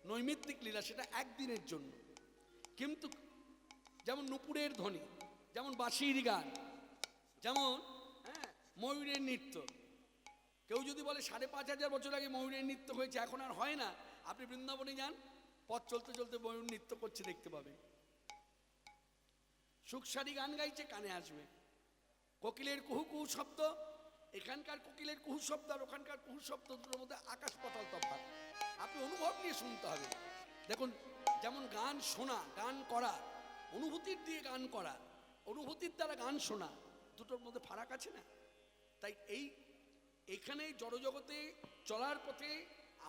নৈমিত্তিক লীলা, সেটা একদিনের জন্য। কিন্তু যেমন নুপুরের ধ্বনি, যেমন বাঁশির গান, যেমন ময়ূরের নৃত্য। কেউ যদি বলে ৫,৫০০ বছর আগে ময়ূরের নৃত্য হয়েছে, এখন আর হয় না, আপনি বৃন্দাবনে যান, পথ চলতে চলতে ময়ূর নৃত্য করছে দেখতে পাবেন। সুখসারি গান গাইছে, কানে আসবে। কোকিলের কুহু কুহু শব্দ, এখানকার কোকিলের কুহু শব্দ আর ওখানকার কুহু শব্দ, দুটোর মধ্যে আকাশ পাতাল তফাৎ। আপনি অনুভব নিয়ে শুনতে হবে। দেখুন, যেমন গান শোনা, গান করা, অনুভূতির দিয়ে গান করা, অনুভূতির দ্বারা গান শোনা, দুটোর মধ্যে ফারাক আছে না? তাই এইখানে জড়জগতে চলার পথে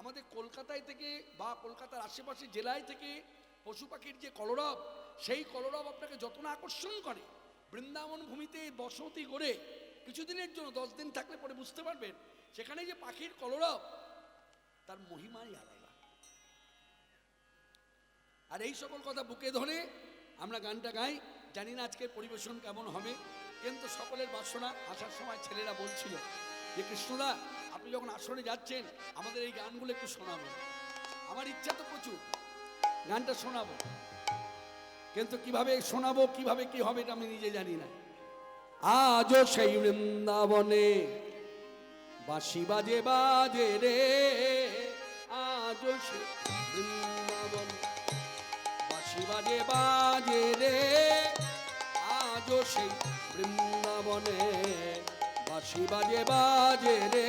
আমাদের কলকাতায় থেকে বা কলকাতার আশেপাশে জেলায় থেকে পশু পাখির যে কলরব, সেই কলরব আপনাকে যত না আকর্ষণ করে, বৃন্দাবন ভূমিতে বসতি করে কিছুদিনের জন্য 10 দিন থাকলে পরে বুঝতে পারবেন সেখানে যে পাখির কলরব, তার মহিমাই আলাদা। আর এই সকল কথা বুকে ধরে আমরা গানটা গাই। জানি না আজকের পরিবেশন কেমন হবে, কিন্তু সকলের বাসনা। আসার সময় ছেলেরা বলছিল যে কৃষ্ণদা, আপনি যখন আসরে যাচ্ছেন আমাদের এই গানগুলো একটু শোনাবেন। আমার ইচ্ছা তো প্রচুর গানটা শোনাবো, কিন্তু কিভাবে শোনাবো, কিভাবে কি হবে এটা আমি নিজে জানি না। আজও সেই বৃন্দাবনে বাঁশি বাজে বাজে রে, আজও সেই বৃন্দাবনে বাঁশি বাজে বাজে রে, আজও সেই বৃন্দাবনে বাঁশি বাজে বাজে রে,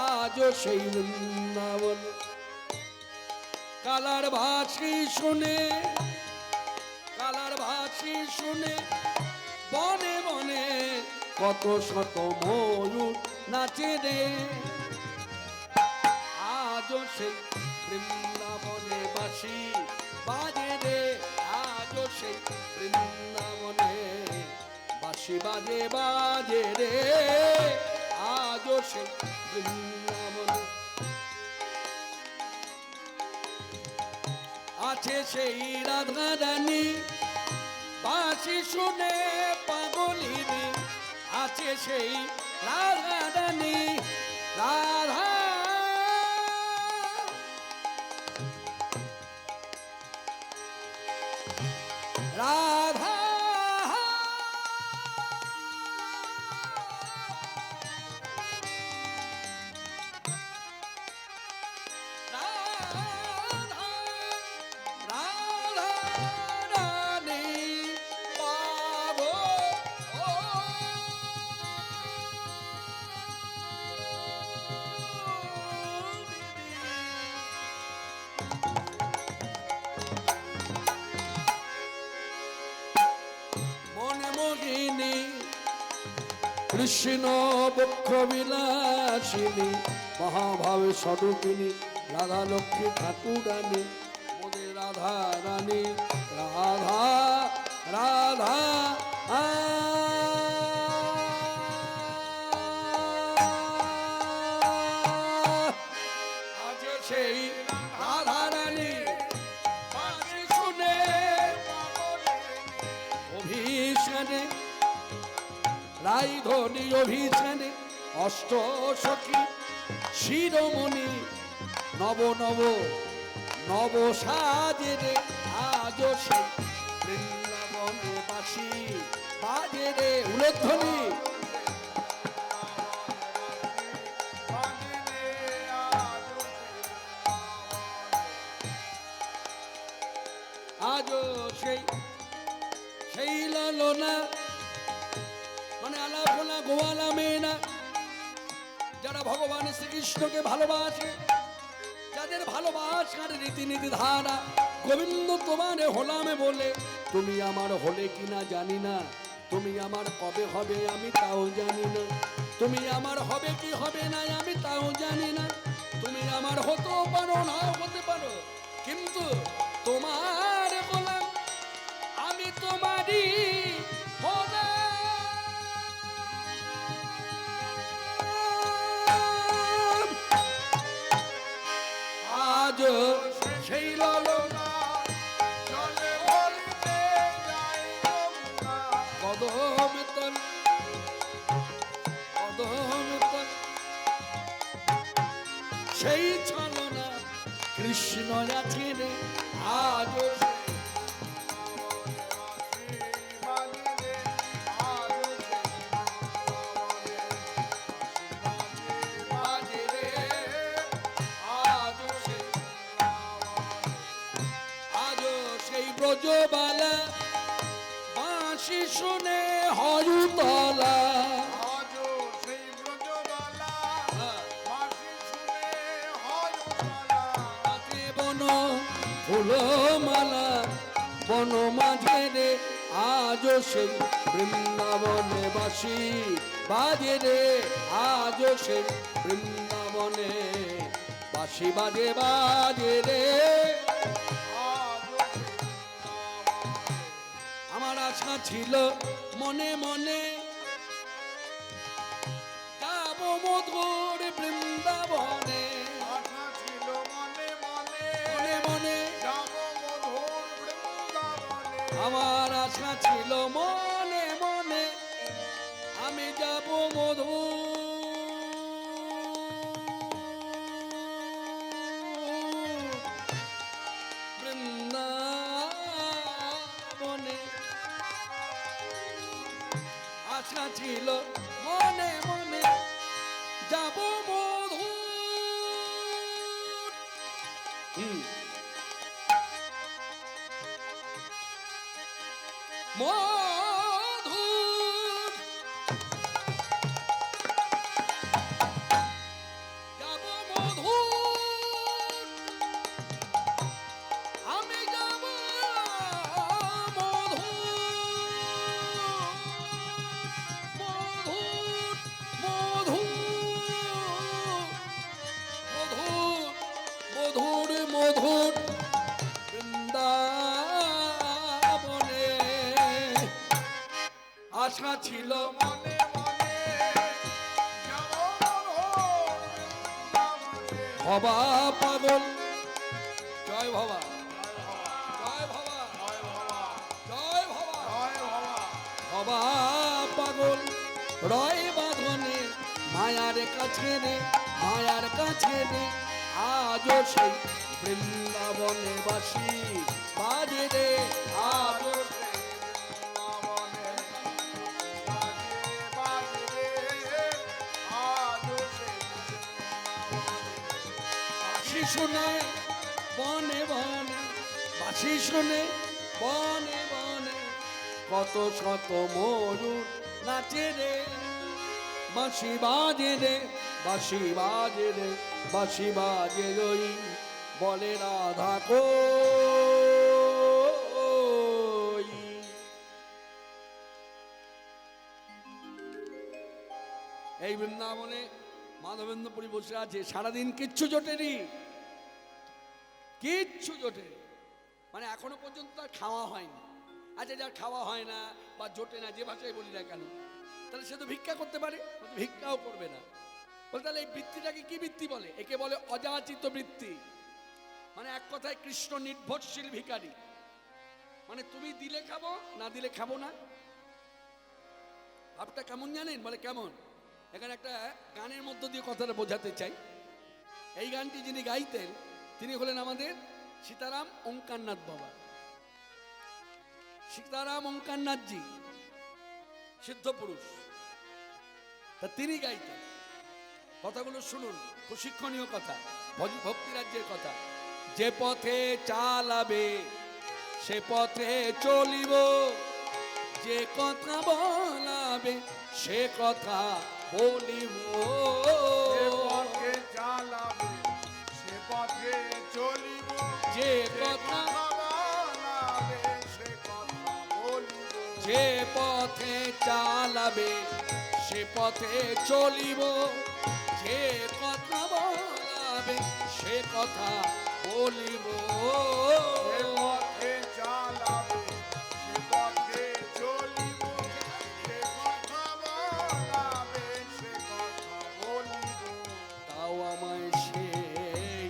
আজও সেই বৃন্দাবনে। কালার ভাসি শুনে, কালার ভাসি শুনে বনে বনে কত শত ময়ূর নাচে রে, আজও সেই বৃন্দাবনে বাঁশি বাজে রে, আজও সেই বৃন্দাবনে বাঁশি বাজে বাজে রে, আজও সেই বৃন্দাবনে। আছে সেই রাধা রানী বাঁশি শুনে পাগলিনী, আছে সেই রাধা রানী, রাধা রাধা কৃষ্ণ বক্ষ বিলাসিনী মহাভাবে স্বরূপিণী রাধা লক্ষ্মী ঠাকুরানী, মোদের রাধা রানী, রাধা রাধা আজ সেই রাধা রানী বাঁশি শুনে অভিশানে রাই ধনী অভিযানে অষ্ট সখী শিরোমণি নব নব নব সাজে রে, আজও সেই বৃন্দাবন বনে বাসি বাজে রে উলধ্বনি বাজিরে আজও সেই লালনা মানে আলাপনা গোয়ালা মেয়েনা যারা ভগবান শ্রীকৃষ্ণকে ভালোবাসে, যাদের ভালোবাসার রীতিনীতি ধারা গোবিন্দ তোমারে হলামে বলে, তুমি আমার হলে কিনা জানি না, তুমি আমার কবে হবে আমি তাও জানি না, তুমি আমার হবে কি হবে না আমি তাও জানি না, তুমি আমার হতেও পারো নাও হতে পারো, কিন্তু তোমার হলাম আমি তোমারই হলাম। আজ সেই লালনা জলে ভরিতে যাই গঙ্গা কদম তল সেই ছলনা কৃষ্ণ আছে রে আজ বাজিরে বাজে রে আজ সেই ব্রজবালা বাঁশি শুনে হরুতলা আজও সেই ব্রজবালা বাঁশি শুনে হয় উতলা। রাতে বন ফুলমালা বন মাঝে রে আজও সেই বৃন্দাবনে বাসি বাজে রে আজও সেই বৃন্দাবনে বাসি বাজে বাজে রে। আমার আশা ছিল মনে মনে যাব মধুর বৃন্দাবনে, আশা ছিল মনে মনে মনে মনে যাব মধুর বৃন্দাবনে। আমার আশা ছিল মনে মনে আমি যাব মধু বৃন্দাবনে, আশা ছিল মনে মনে যাব মধু মধু যাব মধু আমি যাব মধু মধু মধু মধুর মধুর বৃন্দাবনে আশা ছিল মনে মনে যাব মধুর বৃন্দাবনে। ভবা পাগল জয় ভবা জয় ভবা জয় বাবা, জয় ভবা জয় বাবা। ভবা পাগল রয় বাঁধনে মায়ার কাছে রে মায়ার কাছে রে আজও সেই বৃন্দাবনে বাসি বাজে রে আজও সেই বৃন্দাবনে বাজে বাজে আজও সেই বাঁশি শুনে বনে বনে বাঁশি শুনে বনে বনে কত শত ময়ূর নাচে রে বাঁশি বাজে রে বাঁশি বাজে রে বাঁশি বাজে রই বলে রাধা কই। এই বৃন্দাবনে মাধবেন্দ্রপুরী বসে আছে, সারাদিন কিচ্ছু জোটেনি, কিচ্ছু জোটে মানে এখনো পর্যন্ত তার খাওয়া হয়নি। আচ্ছা যার খাওয়া হয় না বা জোটে না, যে ভাষায় বলি না কেন, তাহলে সে তো ভিক্ষা করতে পারে, ভিক্ষাও করবে না। বলে তাহলে এই বৃত্তিটাকে কি বৃত্তি বলে? একে বলে অযাচিত বৃত্তি। মানে এক কথায় কৃষ্ণ নির্ভরশীল ভিখারি। মানে তুমি দিলে খাবো, না দিলে খাবো না। ভাবটা কেমন জানেন? বলে কেমন? এখানে একটা গানের মধ্য দিয়ে কথাটা বোঝাতে চাই। এই গানটি যিনি গাইতেন তিনি হলেন আমাদের সীতারাম ওঙ্কারনাথ বাবা। সীতারাম ওঙ্কারনাথজি সিদ্ধ পুরুষ, তা তিনি গাইতেন। কথাগুলো শুনুন, খুব শিক্ষণীয় কথা, ভক্তি রাজ্যের কথা। যে পথে চালাবে সে পথে চলিব, যে কথা বলাবে সে কথা বলিব। যে পথে চালাবে সে পথে চলিব, যে কথা বলাবে সে কথা বলিব। যে পথে চালাবে সে পথে চলিব, যে কথা বলাবে সে কথা বলিব। যে পথে চালাবে সে পথে চলিব, যে কথা বলাবে সে কথা বলিব। তাও আমায় সেই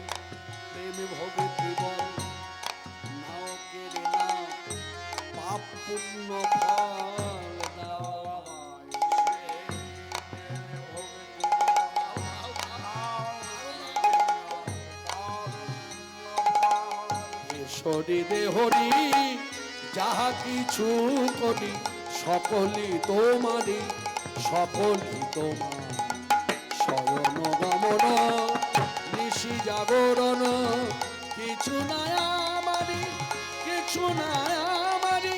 প্রেম ভক্তি বল, নাও কেড়ে নাও পাপ পুণ্য ফল দাও আমায় সেই প্রেম ভক্তি বল। ঈশ্বরী দেহরি যাহা কিছু করি সকলই তোমারি, সকলই তোমার। শয়ন গমন নিশি জাগরণ কিছু নাই আমারি, কিছু নাই আমারি,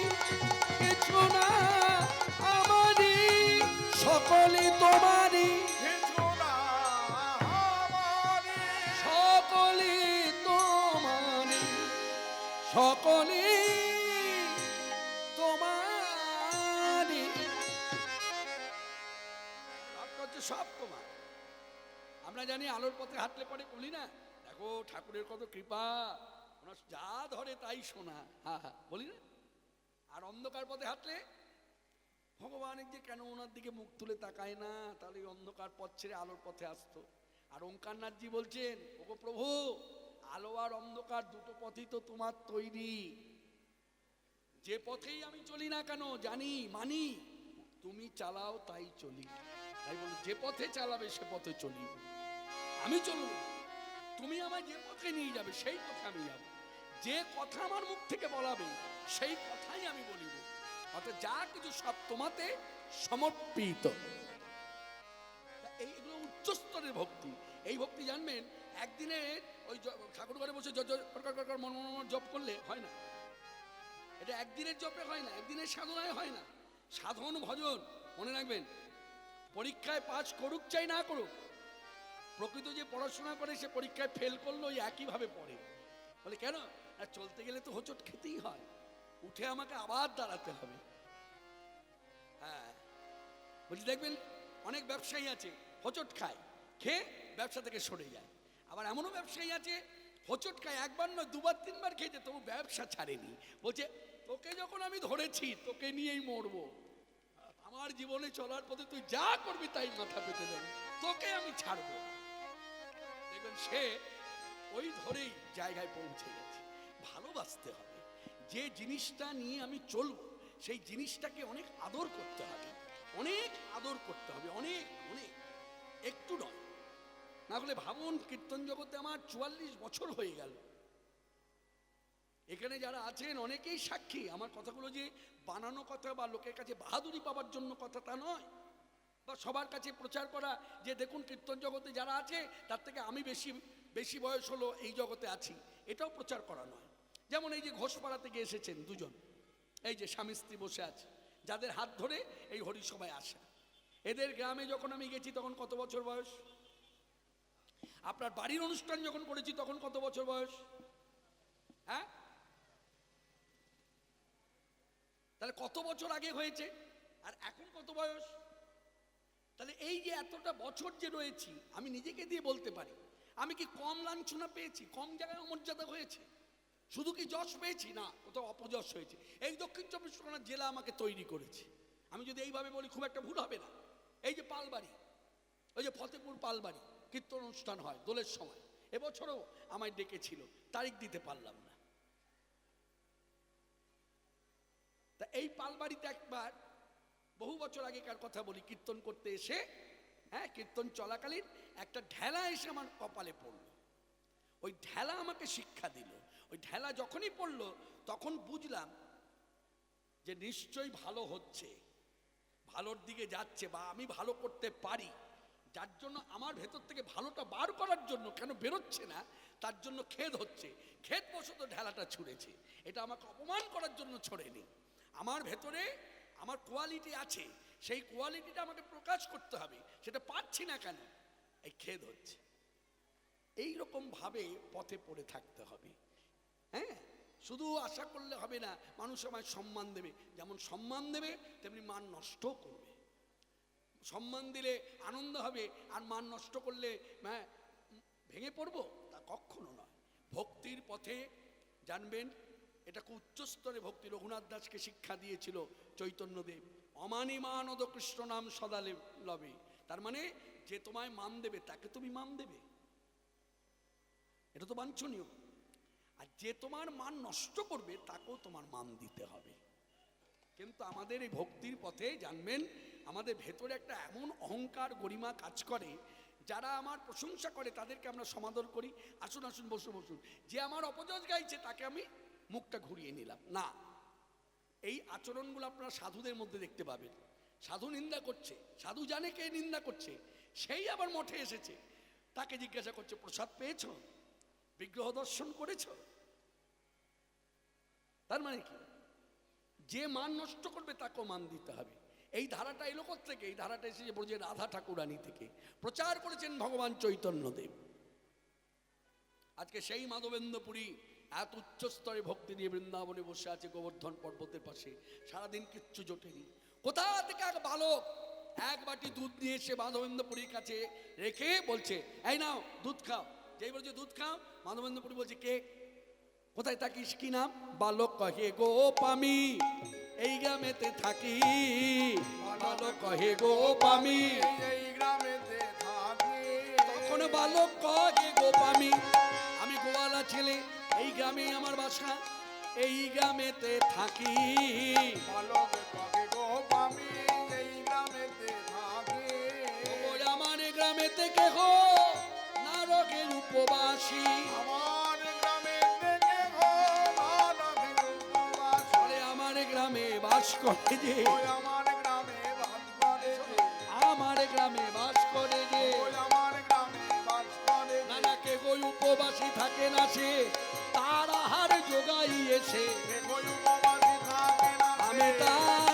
কিছু না আমারি, সকলই তোমারি, কিছু না আমারি, সকলই তোমারি, সকলই তোমারি। ভাবটা হচ্ছে সব তোমার। আমরা জানি আলোর পথে হাঁটলে পরে বলি না, দেখো ঠাকুরের কত কৃপা, ওনার যা ধরে তাই শোনা, হ্যাঁ হ্যাঁ বলি না। আর অন্ধকার পথে হাঁটলে ভগবানের যে কেন ওনার দিকে মুখ তুলে তাকায় না, তাহলে এই অন্ধকার পথ ছেড়ে আলোর পথে আসতো। আর ওঙ্কারনাথজি বলছেন, ওগো প্রভু, আলো আর অন্ধকার দুটো পথই তো তোমার তৈরি। যে পথেই আমি চলি না কেন জানি মানি তুমি চালাও তাই চলি। তাই বলো যে পথে চালাবে সে পথে চলি, আমি চলব। তুমি আমায় যে পথে নিয়ে যাবে সেই পথে আমি যাব। যে কথা আমার মুখ থেকে বলাবে সেই কথাই আমি বলিব। অর্থাৎ যা কিছু সব তোমাতে সমর্পিত। এইগুলো উচ্চস্তরের ভক্তি। এই ভক্তি জানবেন, একদিনে ওই ঠাকুর ঘরে বসে মন জপ করলে হয় না। এটা একদিনের জপে হয় না, একদিনের সাধনায় হয় না। সাধন ভজন মনে রাখবেন, পরীক্ষায় পাস করুক চাই না করুক, প্রকৃত যে পড়াশোনা করে সে পরীক্ষায় ফেল করলো ওই একইভাবে পড়ে। বলে কেন? আর চলতে গেলে তো হোঁচট খেতেই হয়, উঠে আমাকে আবার দাঁড়াতে হবে। হ্যাঁ বলছি, দেখবেন অনেক ব্যবসায়ী আছে হোঁচট খায়, খেয়ে ব্যবসা থেকে সরে যায়। আবার এমনও ব্যবসায়ী আছে হোঁচট খায় একবার নয় দুবার তিনবার খেয়েছে, তবু ব্যবসা ছাড়েনি। বলছে তোকে যখন আমি ধরেছি তোকে নিয়েই মরবো, আমার জীবনে চলার পথে তুই যা করবি তাই মাথা পেতে দেবো, তোকে আমি ছাড়বো। দেখবেন সে ওই ধরেই জায়গায় পৌঁছে গেছে। ভালোবাসতে হবে, যে জিনিসটা নিয়ে আমি চলবো সেই জিনিসটাকে অনেক আদর করতে হবে, অনেক আদর করতে হবে, অনেক অনেক, একটু নয়। না হলে ভাবুন, কীর্তন জগতে আমার 44 বছর হয়ে গেল। এখানে যারা আছেন অনেকেই সাক্ষী, আমার কথাগুলো যে বানানো কথা বা লোকের কাছে বাহাদুরি পাওয়ার জন্য কথা তা নয়, বা সবার কাছে প্রচার করা যে দেখুন কীর্তন জগতে যারা আছে তার থেকে আমি বেশি বেশি বয়স হলো এই জগতে আছি, এটাও প্রচার করা নয়। যেমন এই যে ঘোষপাড়া থেকে এসেছেন দুজন, এই যে স্বামী স্ত্রী বসে আছে, যাদের হাত ধরে এই হরিসভায় আসা। এদের গ্রামে যখন আমি গেছি তখন কত বছর বয়স? আপনার বাড়ির অনুষ্ঠান যখন করেছি তখন কত বছর বয়স? হ্যাঁ, তাহলে কত বছর আগে হয়েছে আর এখন কত বয়স? তাহলে এই যে এতটা বছর যে রয়েছি, আমি নিজেকে দিয়ে বলতে পারি আমি কি কম লাঞ্ছনা পেয়েছি? কম জায়গায় অমর্যাদা হয়েছে? শুধু কি যশ পেয়েছি? না, কোথাও অপযশ হয়েছে। এই দক্ষিণ চব্বিশ পরগনা জেলা আমাকে তৈরি করেছে। আমি যদি এইভাবে বলি খুব একটা ভুল হবে না। এই যে পালবাড়ি, ওই যে ফতেপুর পালবাড়ি কীর্তন অনুষ্ঠান হয় দোলের সময়, এবছরও আমায় ডেকেছিল, তারিখ দিতে পারলাম না। তা এই পালবাড়িতে একবার বহু বছর আগেকার কথা বলি, কীর্তন করতে এসে, হ্যাঁ কীর্তন চলাকালীন একটা ঢেলা এসে আমার কপালে পড়লো। ওই ঢেলা আমাকে শিক্ষা দিল। ওই ঢেলা যখনই পড়লো তখন বুঝলাম যে নিশ্চয়ই ভালো হচ্ছে, ভালোর দিকে যাচ্ছে, বা আমি ভালো করতে পারি, যার জন্য আমার ভেতর থেকে ভালোটা বার করার জন্য কেন বেরোচ্ছে না, তার জন্য খেদ হচ্ছে। খেদ বশত ঢেলাটা ছুঁড়েছে। এটা আমাকে অপমান করার জন্য ছড়েনি। আমার ভেতরে আমার কোয়ালিটি আছে, সেই কোয়ালিটিটা আমাকে প্রকাশ করতে হবে, সেটা পারছি না কেন, এই খেদ হচ্ছে। এইরকম ভাবে পথে পড়ে থাকতে হবে। হ্যাঁ, শুধু আশা করলে হবে না মানুষ আমায় সম্মান দেবে। যেমন সম্মান দেবে তেমনি মান নষ্ট করবে। সম্মান দিলে আনন্দ হবে, আর মান নষ্ট করলে ভেঙে পড়বো, তা কখনো নয়। ভক্তির পথে জানবেন, এটা খুব উচ্চস্তরে ভক্তি। রঘুনাথ দাসকে শিক্ষা দিয়েছিল চৈতন্যদেব, অমানি মানদ কৃষ্ণ নাম সদা লবে। তার মানে যে তোমায় মান দেবে তাকে তুমি মান দেবে, এটা তো বাঞ্ছনীয়। আর যে তোমার মান নষ্ট করবে তাকেও তোমার মান দিতে হবে। কিন্তু আমাদের এই ভক্তির পথে জানবেন, আমাদের ভেতরে একটা এমন অহংকার গরিমা কাজ করে, যারা আমার প্রশংসা করে তাদেরকে আমরা সমাদর করি, আসুন আসুন বসুন বসুন। যে আমার অপযশ গাইছে তাকে আমি মুখটা ঘুরিয়ে নিলাম না। এই আচরণগুলো আপনারা সাধুদের মধ্যে দেখতে পাবেন। সাধু নিন্দা করছে, সাধু জানে কে নিন্দা করছে, সেই আবার মঠে এসেছে, তাকে জিজ্ঞাসা করছে প্রসাদ পেয়েছ, বিগ্রহ দর্শন করেছ। তার মানে কি, যে মান নষ্ট করবে তাকেও মান দিতে হবে। এই ধারাটা এলো থেকে, এই ধারাটা এসেছে ব্রজের রাধা ঠাকুরানী থেকে, প্রচার করেছেন ভগবান চৈতন্যদেব। আজকে সেই মাধবেন্দ্রপুরী এত উচ্চস্তরে ভক্তি নিয়ে বৃন্দাবনে বসে আছে গোবর্ধন পর্বতের পাশে, সারাদিন কিচ্ছু জোটেনি। কোথা থেকে এক বালক এক বাটি দুধ নিয়ে এসে মাধবেন্দ্রপুরীর কাছে রেখে বলছে, এই নাও দুধ খাও। যেই বলছে দুধ খাও, মাধবেন্দ্রপুরী বলছে কে, কোথায় থাকিস, কি নাম? বালক কহে গোপামি, এই গ্রামেতে থাকি। বালক কহে গোপামি, এই গ্রামেতে থাকি। তখন বালক কহে গোপামি, আমি গোয়ালা ছেলে, এই গ্রামে আমার বাসা, এই গ্রামেতে থাকি। বালক কহে গোপামি, এই গ্রামেতে থাকি। ওই আমার গ্রামেতে কেহ নারকের উপবাসী, আমার গ্রামেতে কেহ নারকের উপবাসী। বলে আমার গ্রামে বাস করে যে, ওই আমার গ্রামে বাস করে যে, আমার গ্রামে বাস করে যে। ওই আমার গ্রামে বাস করে যে। নানা কে গো উপবাসী থাকে না সে, তার আহার যোগাইয়েছে, কেহ উপবাসী থাকে না সে। আমি তার